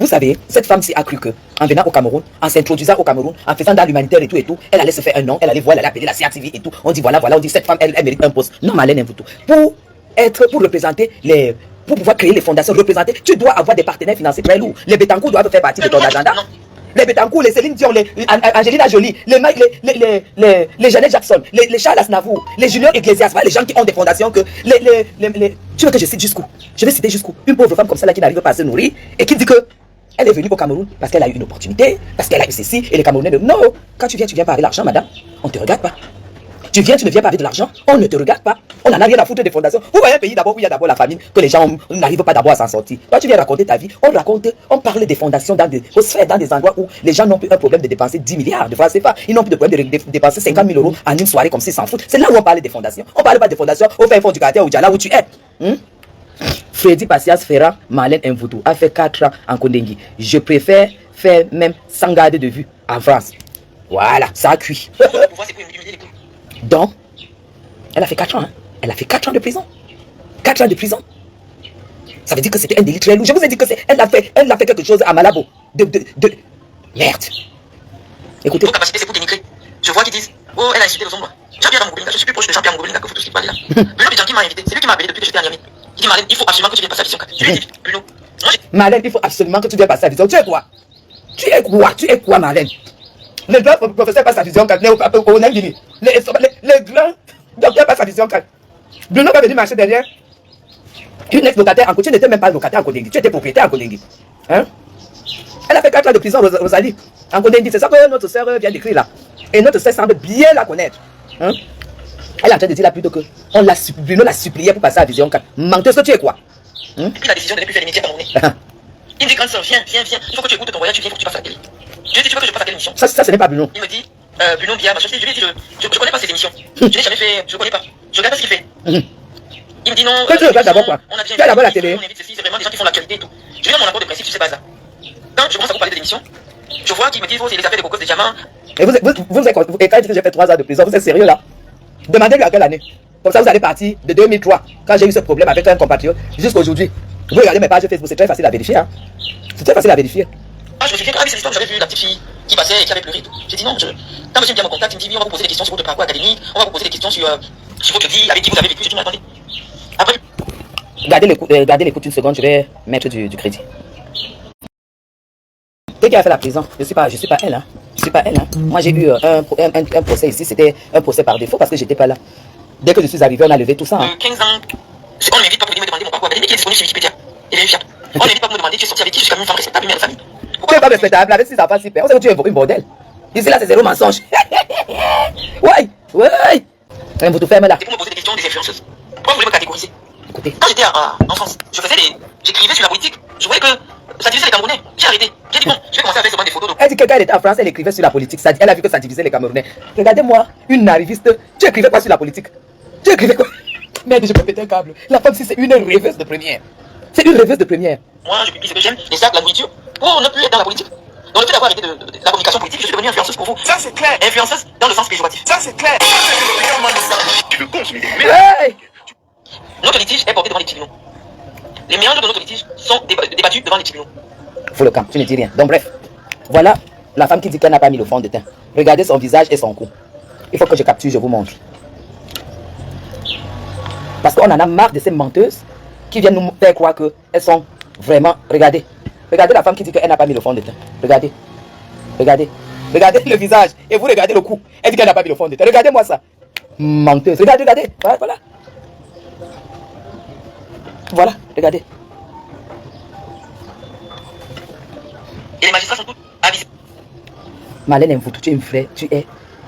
Vous savez, cette femme s'y a cru que, en venant au Cameroun, en s'introduisant au Cameroun, en faisant dans l'humanitaire et tout, elle allait se faire un nom, elle allait voir, elle allait appeler la CRTV et tout. On dit voilà, on dit cette femme, elle mérite un poste. Non, Malène, vous tout. Pour représenter pour pouvoir créer les fondations, représenter, tu dois avoir des partenaires financiers très lourds. Les Betancourt doivent faire partie de ton agenda. Les Betancourt, les Céline Dion, les Angelina Jolie, les Janet Jackson, les Charles Aznavour, les Junior Iglesias, les gens qui ont des fondations que tu veux que je cite jusqu'où? Je vais citer jusqu'où? Une pauvre femme comme ça là qui n'arrive pas à se nourrir et qui dit que Elle est venue au Cameroun parce qu'elle a eu une opportunité, parce qu'elle a eu ceci, et les Camerounais de non, quand tu viens pas avec l'argent, madame, on ne te regarde pas. Tu viens, tu ne viens pas avec de l'argent, on ne te regarde pas. On n'en a rien à foutre des fondations. Vous voyez un pays d'abord où il y a d'abord la famine, que les gens n'arrivent pas d'abord à s'en sortir. Toi, tu viens raconter ta vie, on parle des fondations dans des sphères, dans des endroits où les gens n'ont plus un problème de dépenser 10 milliards de francs CFA. Ils n'ont plus de problème de dépenser 50 000 € en une soirée comme s'ils s'en foutent. C'est là où on parle des fondations. On ne parle pas des fondations au fin fond du quartier, au Djala où tu es. Freddy Passias Ferra, Marlène Mvoutou, a fait 4 ans en Kondengui. Je préfère faire même sans garder de vue en France. Voilà, ça a cuit. Donc, elle a fait 4 ans. Hein. Elle a fait 4 ans de prison. 4 ans de prison. Ça veut dire que c'était un délit très lourd. Je vous ai dit que elle a fait quelque chose à Malabo. Merde. Écoutez. Vos capacités, c'est pour dénigrer. Je vois qu'ils disent, oh, elle a insulté le Zomba. Jean-Pierre Mougolinga, je suis plus proche de Jean-Pierre Mougolinga que vous tous qui parlez là. Bruno Bidjan qui m'a invité, c'est lui qui m'a appelé depuis que j'étais à Niamey. Il dit, Marlène, il faut absolument que tu viennes passer à Vision 4. Je lui ai dit, Bruno, Marlène, il faut absolument que tu viennes passer à Vision. Tu es quoi? Tu es quoi, Marlène? Les grands professeurs passent à Vision 4. Les grands docteurs passent à Vision 4. Bruno va venir marcher derrière une ex-locataire en Kondengui. Tu n'étais même pas locataire en Kondengui. Tu étais propriétaire en Kondengui. Hein? Elle a fait 4 ans de prison, Rosalie. En Kondengui. C'est ça que notre soeur vient d'écrire là. Et notre soeur semble bien la connaître. Hein? Elle est en train de dire là plutôt que Bruno l'a supplié pour passer à Vision 4. Menteuse que tu es quoi? Et puis la décision de ne plus faire les métiers camerounais. Il me dit, grande soeur, viens. Il faut que tu écoutes ton voyage, tu viens, il faut que tu passes à la télé. Je lui dis, tu veux que je passe à quelle émission? Ça, ce n'est pas Bruno. Il me dit, Bruno Bia, je lui ai dit, je connais pas ces émissions. Je n'ai jamais fait, je connais pas. Je regarde pas ce qu'il fait. Il me dit non. Que tu regardes d'abord quoi? On a bien tu as d'abord la télé. On invite ceci, c'est vraiment des gens qui font l'actualité et tout. Je viens à mon accord de principe sur ces bases-là. Quand je commence à vous parler de l'émission, je vois qu'il me dit, oh, c'est les affaires de cocos de diamants. Et vous êtes quand il dit que j'ai fait 3 ans de prison, vous êtes sérieux là? Demandez-lui à quelle année. Comme ça, vous allez partir de 2003, quand j'ai eu ce problème avec un compatriote, jusqu'à aujourd'hui. Vous regardez mes pages Facebook, c'est très facile à vérifier. Hein? C'est très facile à vérifier. Ah, je me souviens que cette histoire, j'avais vu la petite fille qui passait et qui avait pleuré. J'ai dit non, quand monsieur vient me contacte, il me dit oui, on va vous poser des questions sur votre parcours académique, on va vous poser des questions sur votre vie, avec qui vous avez vécu. J'ai dit mais attendez. Après. Gardez l'écoute une seconde, je vais mettre du crédit. Dès qu'elle a fait la prison, je suis pas elle. Hein. Je suis pas elle. Hein. Moi j'ai eu un procès ici, c'était un procès par défaut parce que j'étais pas là. Dès que je suis arrivé, on a levé tout ça. Hein. 15 ans, on ne m'invite pas pour venir me demander mon parcours académique qui est disponible sur Wikipédia. Et vérifiable. On ne m'invite pas pour me demander tu es sorti avec qui, je suis quand même une femme respectable, mère de famille. Tu n'es pas respectable avec 6 enfants, 6 pères. On sait que tu es une bordel. Ici là c'est zéro mensonge. Ouais. Vous tout fermez là. C'est pour me poser des questions des influenceuses. Pourquoi vous voulez me catégoriser? Écoutez. Quand j'étais en France, j'écrivais sur la politique. Je voyais que ça divisait les Camerounais. J'ai arrêté. J'ai dit bon, je vais commencer à faire seulement des photos. Elle dit que quand elle était en France, elle écrivait sur la politique. Elle a vu que ça divisait les Camerounais. Regardez-moi, une arriviste. Tu écrivais quoi sur la politique? Tu écrivais quoi? Merde, je peux péter un câble. La femme, si c'est une rêveuse de première. C'est une rêveuse de première. Moi, je publie ce que j'aime, les sacs, la nourriture, pour ne plus être dans la politique. Donc le fait d'avoir arrêté de la communication politique, je suis devenue influenceuse pour vous. Ça c'est clair. Influenceuse dans le sens péjoratif. Ça c'est clair. Tu veux consommer des merdes. Hey! Notre litige est porté devant les tribunaux. Les méandres de notre litige sont débattus devant les tribunaux. Faut le camp, tu ne dis rien. Donc bref, voilà la femme qui dit qu'elle n'a pas mis le fond de teint. Regardez son visage et son cou. Il faut que je capture, je vous montre. Parce qu'on en a marre de ces menteuses qui viennent nous faire croire qu'elles sont vraiment... Regardez. Regardez la femme qui dit qu'elle n'a pas mis le fond de teint. Regardez. Regardez. Regardez le visage. Et vous regardez le cou. Elle dit qu'elle n'a pas mis le fond de teint. Regardez-moi ça. Menteuse. Regardez, regardez. Voilà. Voilà, regardez. Et les magistrats sont tous avisés. Marlène Mvoutou, tu es une vraie,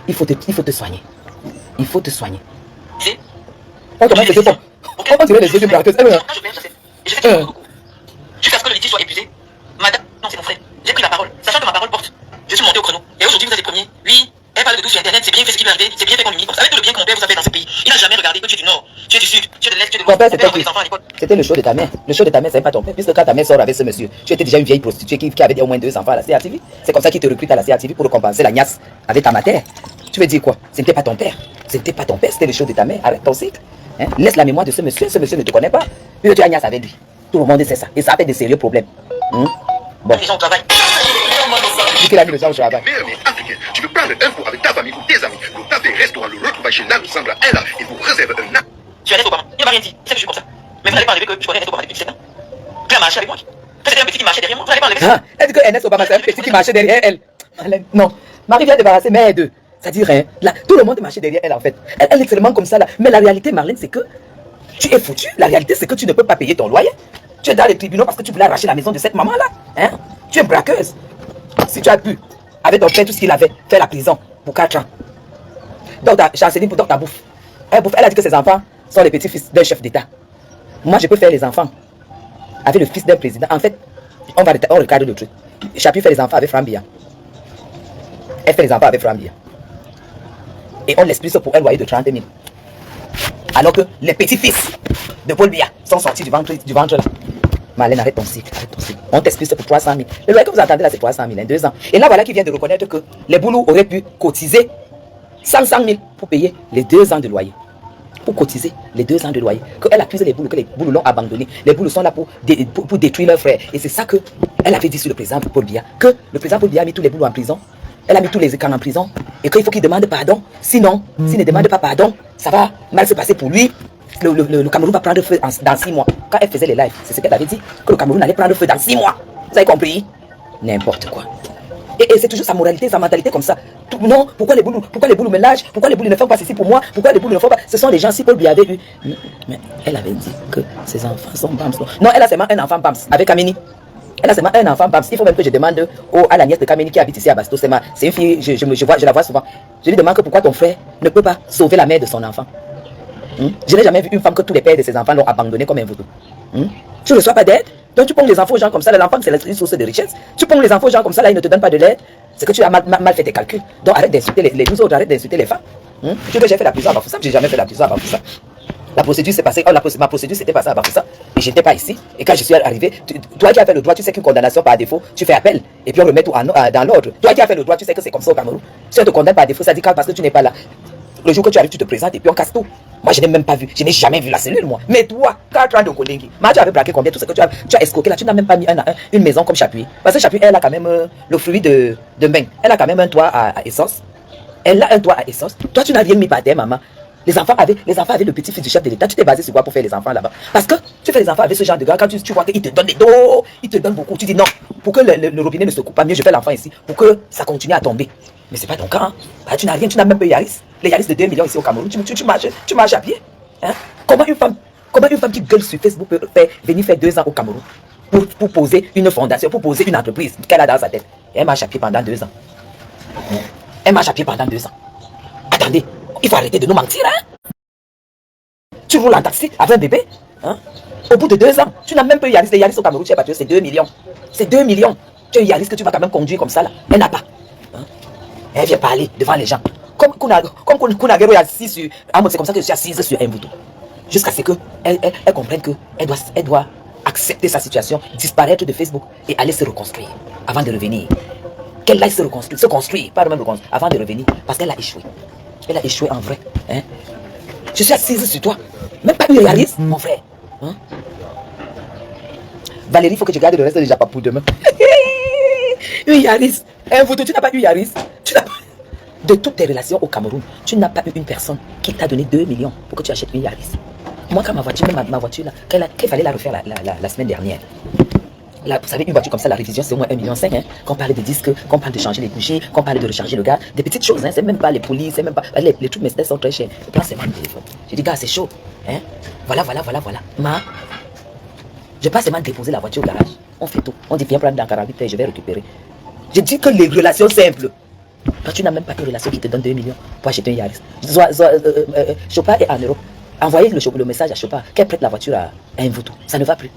il faut te soigner. Il faut te soigner. On commence on dirait les yeux d'une braqueuse. Je fais tout jusqu'à ce que le litige soit épuisé. Madame, non c'est mon frère, j'ai pris la parole, sachant que ma parole porte. Je suis monté au chrono. Et aujourd'hui vous êtes les premiers. Oui, elle parle de tout sur internet, c'est bien fait ce qui lui est arrivé, c'est bien fait qu'on lui comme ça. Avec tout le bien que mon père vous a fait dans ce pays. Il n'a jamais regardé que tu es du nord, tu es du sud, tu es de l'est, tu es de l'ouest. Ton père c'était le show de ta mère. Le show de ta mère, c'est pas ton père. Puisque quand ta mère sort avec ce monsieur, tu étais déjà une vieille prostituée qui avait au moins 2 enfants à la CATV. C'est comme ça qu'il te recrute à la CATV pour compenser la gnasse avec ta matière. Tu veux dire quoi? Ce n'était pas ton père. Ce n'était pas ton père, c'était le show de ta mère. Arrête ton cycle. Hein? Laisse la mémoire de ce monsieur ne te connaît pas. Puis tu as gnasse avec lui. Tout le monde sait ça. Et ça fait des sérieux problèmes. Bon. Les gens au travail. Dis qu'il a mis les gens au travail. Tu veux prendre un coup avec ta famille ou tes amis. Le tape des restaurants, le retrouvaille chez Nagou Sambla est là. Il vous réserve un acte. Tu es Ernest Obama. Il m'a rien dit. C'est que je suis comme ça. Mais vous n'allez pas enlever que je connais Ernest Obama depuis 17 ans. Tu as marché avec moi. C'était un petit qui marchait derrière moi. Vous n'allez pas enlever ça. Elle dit que Ernest Obama, c'est un petit qui marchait derrière elle. Non. Marie vient débarrasser mes deux. C'est-à-dire, hein, là, tout le monde marchait derrière elle en fait. Elle est tellement comme ça là. Mais la réalité, Marlène, c'est que tu es foutu. La réalité, c'est que tu ne peux pas payer ton loyer. Tu es dans les tribunaux parce que tu voulais arracher la maison de cette maman là. Hein? Tu es une braqueuse. Si tu as pu, avec ton père, tout ce qu'il avait, faire la prison pour 4 ans. Donc, Chanceline, pour ta bouffe. Elle a dit que ses enfants sont les petits-fils d'un chef d'État. Moi, je peux faire les enfants avec le fils d'un président. En fait, on regarde le truc. Chapuis fait les enfants avec Frambia. Elle fait les enfants avec Frambia. Et on l'expulse pour un loyer de 30 000. Alors que les petits-fils de Paul Biya sont sortis du ventre là. Marlène, arrête ton cycle, On t'expulse pour 300 000. Le loyer que vous entendez là, c'est 300 000, 2 ans. Et là, voilà qui vient de reconnaître que les boulous auraient pu cotiser 500 000 pour payer les 2 ans de loyer. Pour cotiser les 2 ans de loyer. Qu'elle accuse les boulous, que les boulous l'ont abandonné. Les boulous sont là pour détruire leurs frères. Et c'est ça qu'elle avait dit sur le président Paul Biya. Que le président Paul Biya a mis tous les boulous en prison. Elle a mis tous les écrans en prison. Et qu'il faut qu'il demande pardon. Sinon, s'il ne demande pas pardon, ça va mal se passer pour lui. Le Cameroun va prendre feu dans 6 mois. Quand elle faisait les lives, c'est ce qu'elle avait dit. Que le Cameroun allait prendre feu dans 6 mois. Vous avez compris? N'importe quoi. Et c'est toujours sa moralité, sa mentalité comme ça. Non, pourquoi les boulous me lâchent? Pourquoi les boulous ne font pas ceci pour moi? Pourquoi les boulous ne font pas? Ce sont les gens, si Paul Biya avait eu. Mais elle avait dit que ses enfants sont Bams. Non, elle a seulement un enfant Bams avec Kamini. Elle a seulement un enfant Bams. Il faut même que je demande à la nièce de Kamini qui habite ici à Basto. C'est une fille, je la vois souvent. Je lui demande que pourquoi ton frère ne peut pas sauver la mère de son enfant. Je n'ai jamais vu une femme que tous les pères de ses enfants l'ont abandonné comme un voodoo. Tu ne reçois pas d'aide? Donc tu ponges les enfants aux gens comme ça, l'enfant c'est une source de richesse. Tu ponges les enfants aux gens comme ça, là ils ne te donnent pas de l'aide. C'est que tu as mal fait tes calculs. Donc arrête d'insulter les 12 autres, arrête d'insulter les femmes. Tu veux que j'ai fait la prison à Bafoussam? J'ai jamais fait la prison à Bafoussam. La procédure s'est passée, ma procédure s'était passée à Bafoussam et j'étais pas ici. Et quand je suis arrivé, toi qui as fait le droit, tu sais qu'une condamnation par défaut, tu fais appel et puis on remet tout dans l'ordre. Toi qui as fait le droit, tu sais que c'est comme ça au Cameroun. Si on te condamne par défaut, ça dit parce que tu n'es pas là. Le jour que tu arrives, tu te présentes et puis on casse tout. Moi, je n'ai même pas vu, je n'ai jamais vu la cellule, moi. Mais toi, 4 ans de Kolengi, tu avais braqué combien? Tout ce que tu as escroqué là, tu n'as même pas mis une maison comme Chapuis. Parce que Chapuis, elle a quand même le fruit de Mbeng. Elle a quand même un toit à essence. Elle a un toit à essence. Toi, tu n'as rien mis par terre, maman. Les enfants avaient le petit-fils du chef de l'État. Tu t'es basé sur quoi pour faire les enfants là-bas? Parce que tu fais les enfants avec ce genre de gars, quand tu vois qu'ils te donnent des dos, ils te donnent beaucoup. Tu dis non, pour que le robinet ne se coupe pas, mieux je fais l'enfant ici, pour que ça continue à tomber. Mais c'est pas ton cas. Hein? Bah, tu n'as rien, tu n'as même pas Yaris. Les Yaris de 2 millions ici au Cameroun, tu marches à pied. Hein? Comment une femme qui gueule sur Facebook peut venir faire 2 ans au Cameroun pour poser une fondation, pour poser une entreprise qu'elle a dans sa tête? Et elle marche à pied pendant 2 ans. Elle marche à pied pendant 2 ans. Attendez, il faut arrêter de nous mentir, hein? Tu roules en taxi avec un bébé, hein? Au bout de 2 ans, tu n'as même pas eu Yaris. Les Yaris au Cameroun, tu sais pas, c'est 2 millions. C'est 2 millions. Tu as eu Yaris que tu vas quand même conduire comme ça là. Elle n'a pas. Hein? Elle vient parler devant les gens. Comme Kunagero est assis sur. C'est comme ça que je suis assise sur un bouton. Jusqu'à ce qu'elle comprenne qu'elle doit accepter sa situation, disparaître de Facebook et aller se reconstruire avant de revenir. Qu'elle aille se construire, pas de même reconstruire, avant de revenir. Parce qu'elle a échoué. Elle a échoué en vrai. Hein? Je suis assise sur toi. Même pas eu Yaris, mon frère. Hein? Valérie, il faut que tu gardes le reste déjà pas pour demain. Une Yaris. Tu n'as pas eu Yaris. Tu n'as pas. De toutes tes relations au Cameroun, tu n'as pas eu une personne qui t'a donné 2 millions pour que tu achètes une Yaris. Moi, quand ma voiture là, qu'il fallait la refaire la semaine dernière. Là, vous savez, une voiture comme ça, la révision, c'est au moins 1,5 million. Hein, qu'on parle de disques, qu'on parle de changer les bougies, qu'on parle de recharger le gars. Des petites choses, hein, c'est même pas les polices, c'est même pas. Les trucs, mais sont très chers. Je prends seulement le téléphone. Je dis, gars, c'est chaud. Hein? Voilà. Je passe seulement déposer la voiture au garage. On fait tout. On dit, viens prendre dans 48 heures, je vais récupérer. Je dis que les relations simples. Quand tu n'as même pas une relation qui te donne 2 millions pour acheter un Yaris. Chopard est en Europe. Envoyez le message à Chopard qu'elle prête la voiture à un voutou. Ça ne va plus.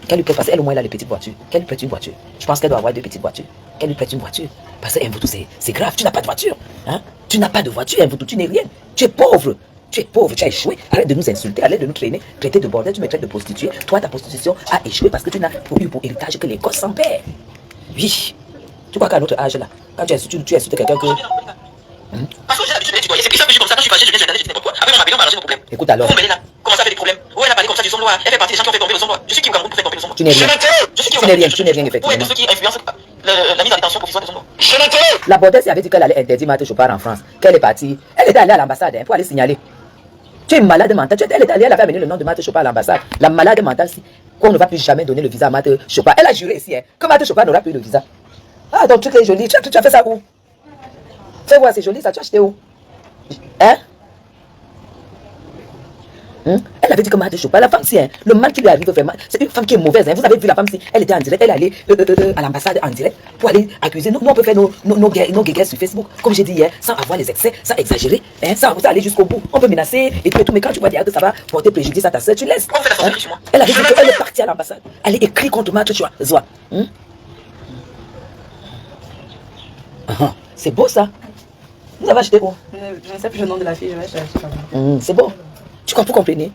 Qu'elle lui prête, parce qu'elle au moins elle a les petites voitures. Qu'elle lui prête une voiture. Je pense qu'elle doit avoir 2 petites voitures. Qu'elle lui prête une voiture. Parce qu'un voutou c'est grave. Tu n'as pas de voiture. Hein? Tu n'as pas de voiture, un voutou, tu n'es rien. Tu es pauvre. Tu as échoué. Arrête de nous insulter, arrête de nous traîner, traiter de bordel, tu me traites de prostituée. Toi, ta prostitution a échoué parce que tu n'as eu pour héritage que les gosses sans père. Oui. Tu crois qu'à notre âge là, quand tu insultes quelqu'un que. Parce que j'ai l'habitude de tutoyer, c'est que ça que je suis comme ça, quand je suis fâché, je viens je dis n'importe quoi. Après, on m'appelle, on va arranger mon problème. Écoute alors. Vous là, comment ça fait des problèmes? Ouais, elle a parlé comme ça du son noir. Elle fait partie des gens qui ont fait tomber le son noir. Je suis qui au Cameroun pour faire tomber le son noir? Tu n'es rien. Je suis qui au Tu n'es rien, effectivement. Ouais, de ceux qui influencent la mise en détention provisoire des son noir. La Bordesse avait dit qu'elle allait interdire Marthe Chopard en France. Qu'elle est partie. Elle était allée à l'ambassade pour aller signaler. Tu es malade mental. Elle avait amené le nom de Marthe Chopard à l'ambassade. La malade mentale, si. Qu'on ne va plus jamais donner le visa à Marthe Chopard. Elle a juré ici que Marthe Chopard n'aura plus de visa. Ah, donc tu es joli. Tu as fait ça où? Fais voir, c'est joli ça. Tu as acheté où? Hein? Elle avait dit que Marthe Chopin, la femme, si, le mal qui lui arrive vraiment, c'est une femme qui est mauvaise. Vous avez vu la femme, si, elle était en direct, elle est allée à l'ambassade en direct pour aller accuser. Nous, on peut faire nos guéguerres sur Facebook, comme j'ai dit hier, sans avoir les excès, sans exagérer, sans aller jusqu'au bout. On peut menacer et tout, mais quand tu vois dire que ça va porter préjudice à ta soeur, tu laisses. Elle avait dit qu'elle est partie à l'ambassade, elle est écrite contre Marthe Chopin. C'est beau ça. Vous avez acheté quoi? Je ne sais plus le nom de la fille, je vais chercher. C'est beau. Vous comprenez?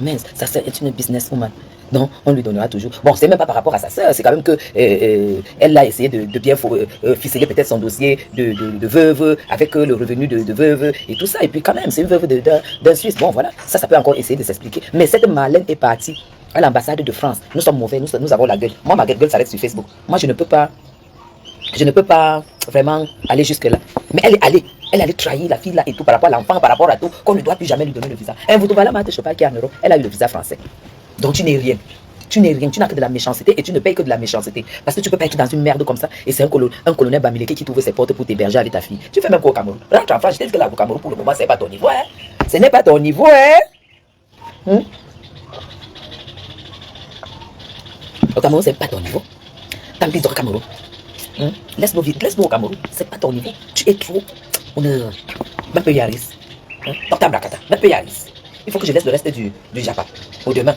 Mais sa sœur est une businesswoman. Donc, on lui donnera toujours. Bon, c'est même pas par rapport à sa sœur, c'est quand même que elle a essayé de bien ficeler peut-être son dossier de veuve avec le revenu de veuve et tout ça. Et puis quand même, c'est une veuve d'un Suisse. Bon, voilà, ça peut encore essayer de s'expliquer. Mais cette Marlène est partie à l'ambassade de France. Nous sommes mauvais, nous avons la gueule. Moi, ma gueule s'arrête sur Facebook. Moi, je ne peux pas vraiment aller jusque-là. Mais elle est allée trahir la fille là et tout par rapport à l'enfant, par rapport à tout, qu'on ne doit plus jamais lui donner le visa. Vous trouvez là, Marthe Chopin qui est en Europe, elle a eu le visa français. Donc tu n'es rien. Tu n'as que de la méchanceté et tu ne payes que de la méchanceté. Parce que tu peux pas être dans une merde comme ça et c'est un colonel Bamileke qui t'ouvre ses portes pour t'héberger avec ta fille. Tu fais même quoi au Cameroun? Rentre en France, je t'ai dit que là au Cameroun pour le moment c'est pas ton niveau. Ce n'est pas ton niveau. Au Cameroun c'est pas ton niveau. Tant pis au Cameroun. Laisse-moi au Cameroun, c'est pas ton niveau. Tu es trop. Même peu Yaris. Donc t'as Blacata, même peu Yaris. Il faut que je laisse le reste du Japon. Au demain.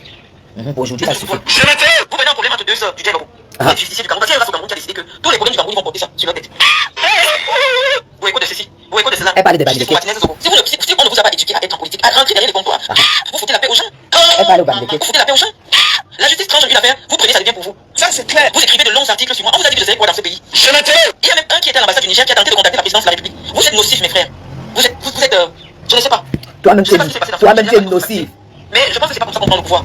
Pour aujourd'hui, ça suffit. Je m'étais. Vous venez un problème entre deux sœurs du Djelo. Le justicier du Cameroun. Parce qu'il y a un race au Cameroun qui a décidé que tous les problèmes du Cameroun vont porter ça sur leur tête. Vous écoutez de ceci, vous écoutez de cela. Elle parle de Bamileke. Si on ne vous a pas éduqué à être en politique, à rentrer derrière les comptoirs, vous foutez la paix aux gens. Elle parle au Bamileke. Vous foutez la paix aux gens. La justice tranche une affaire, vous prenez ça devient pour vous. Ça c'est clair. Vous écrivez de longs articles sur moi. On vous a dit que je savais quoi dans ce pays. Je m'étais. Il y a même un qui était à l'ambassade du Niger qui a tenté de contacter la présidence de la République. Vous êtes nocifs, mes frères. Vous êtes, je ne sais pas. Toi-même tu es nocif. Mais je pense que c'est pas comme ça qu'on prend le pouvoir.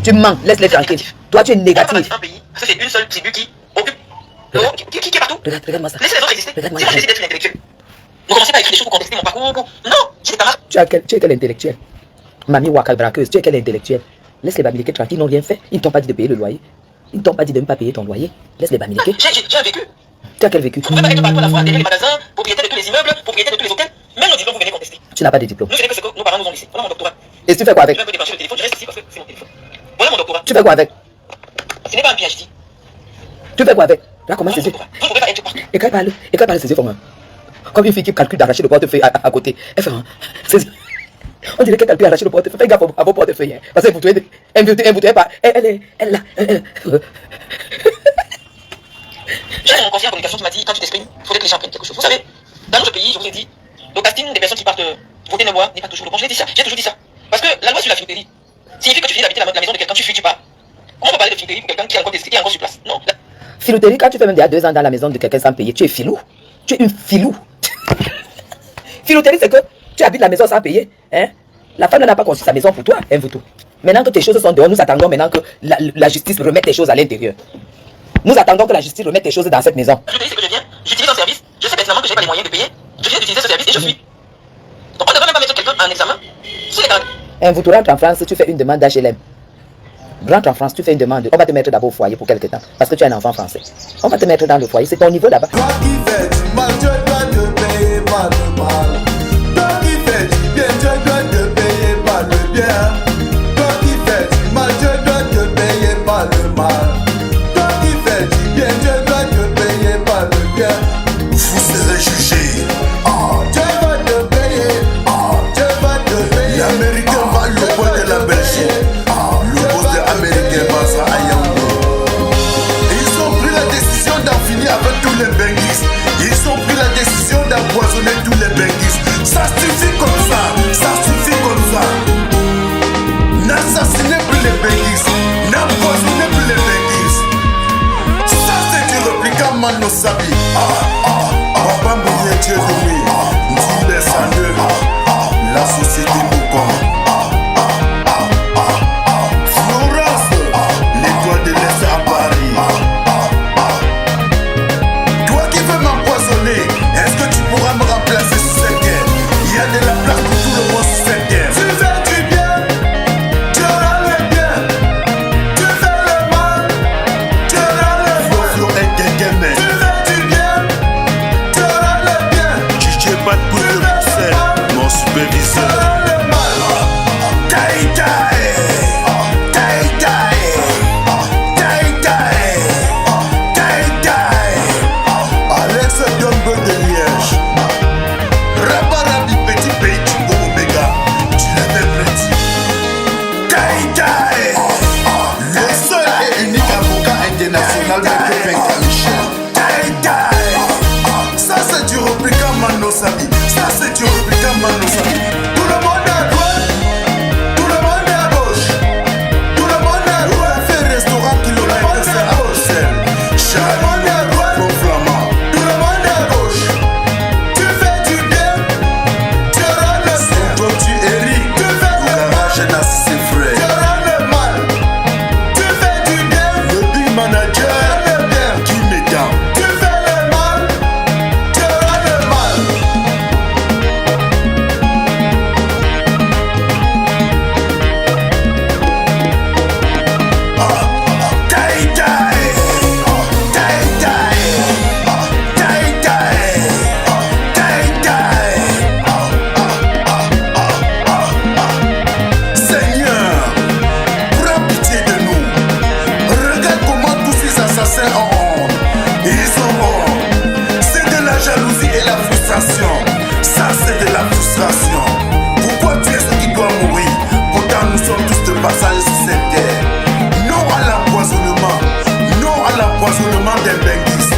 Tu mens, laisse-les tranquilles. Toi tu es négatif. Un pays, ça c'est une seule tribu qui occupe. Qui est partout. Regarde-moi ça. Laissez les autres exister. Si vous décidez d'être une intellectuelle, vous commencez pas à écrire des choses pour contester mon parcours. Non, c'est pas mal. Tu es quel intellectuel? Mamie Wakal braqueuse, tu es quel intellectuel? Laisse les Bamileke tranquilles, ils n'ont rien fait. Ils ne t'ont pas dit de payer le loyer. Ils ne t'ont pas dit de ne pas payer ton loyer. Laisse les Bamileke. J'ai un vécu. Tu as quel vécu? Vous pouvez pas être partout à la fois, derrière les magasins, propriétaire de tous les immeubles, propriétaire de tous les hôtels. Même nos diplômes, vous venez contester. Tu n'as pas de diplôme. Nous, c'est que ce que nos parents nous ont laissé. Voilà mon doctorat. Et tu fais quoi avec? Je vais un peu débrancher le téléphone, je reste ici parce que c'est mon téléphone. Voilà mon doctorat. Tu fais quoi avec? Ce n'est pas un PhD. Tu fais quoi avec? Là, comment c'est? Vous ne pouvez pas être partout. Et quand elle parle, c'est comme une fille qui calcule d'arracher le portefeuille à côté. Elle fait on dirait qu'elle calcule d'arracher le portefeuille. Fais gaffe à vos portefeuilles. Parce que vous trouvez pas. Elle là. J'ai mon conseiller en communication qui m'a dit quand tu t'exprimes, il faudrait que les gens apprennent quelque chose. Vous savez, dans notre pays, je vous ai dit, le casting des personnes qui partent voter une voix n'est pas toujours le bon. J'ai toujours dit ça. Parce que la loi sur la filouterie signifie que tu finis d'habiter la maison de quelqu'un, tu fuis, tu pars. Comment on peut parler de filouterie pour quelqu'un qui est encore sur place? Non. Filouterie, quand tu fais même déjà 2 ans dans la maison de quelqu'un sans payer, tu es filou. Tu es une filou. Filouterie, c'est que tu habites la maison sans payer. La femme n'a pas construit sa maison pour toi, vous tout. Maintenant que tes choses sont dehors, nous attendons maintenant que la justice remette tes choses à l'intérieur. Nous attendons que la justice remette tes choses dans cette maison. Je te dis ce que je viens, j'utilise un service, je sais pertinemment que je n'ai pas les moyens de payer, je viens d'utiliser ce service et je fuis. Donc on ne devrait même pas mettre quelqu'un en examen. Si les gars. Vous tu rentres en France, tu fais une demande d'HLM. Rentre en France, tu fais une demande. On va te mettre d'abord au foyer pour quelque temps. Parce que tu es un enfant français. On va te mettre dans le foyer. C'est ton niveau là-bas. Toi qui fais du mal, je dois te payer par le mal. Toi qui fais du bien, je dois te payer par le bien. Toi qui fais du mal, je dois te payer par le mal. Toi qui fais du bien, je dois te payer par le bien. Vous serez jugé. Je vais te payer. Je vais te payer. L'Américain va le bois de la Belgique. Ils ont pris la décision d'en finir avec tous les benguis. Ils ont pris la décision d'empoisonner tous les benguis. Ça suffit comme ça. Ça suffit comme ça. N'assassinez plus les benguis. N'empoisonnez plus les benguis. Ça c'est du répliquant Mano Sabi. Papa Mouye Dieu de nuit. Nous laisse à eux. La société nous connaît. national de Québec, Michel. Ça c'est du répliquant Manosabi. Ça c'est du répliquant Manosabi. Tout le monde est à droite, tout le monde est à gauche. Tout le monde est à droite. Fait restaurant qui l'on a été à Bruxelles. Tout le monde est à droite, tout le monde est à gauche. Tu fais du bien, tu auras le bien. Toi tu hérites, tu fais le mal. Tu auras le mal. Tu fais du bien, le big manager, le bien. Qui m'éteint. Tu fais le mal, tu auras le mal. Seigneur, prends pitié de nous. Regarde comment tous ces assassins ont honte. Ils ont honte. C'est de la jalousie et la frustration. Ça, c'est de la frustration. Pourquoi tu es ce qui doit mourir? Pourtant, nous sommes tous de passage sur cette terre. Non à l'empoisonnement. Non à l'empoisonnement des benguistes.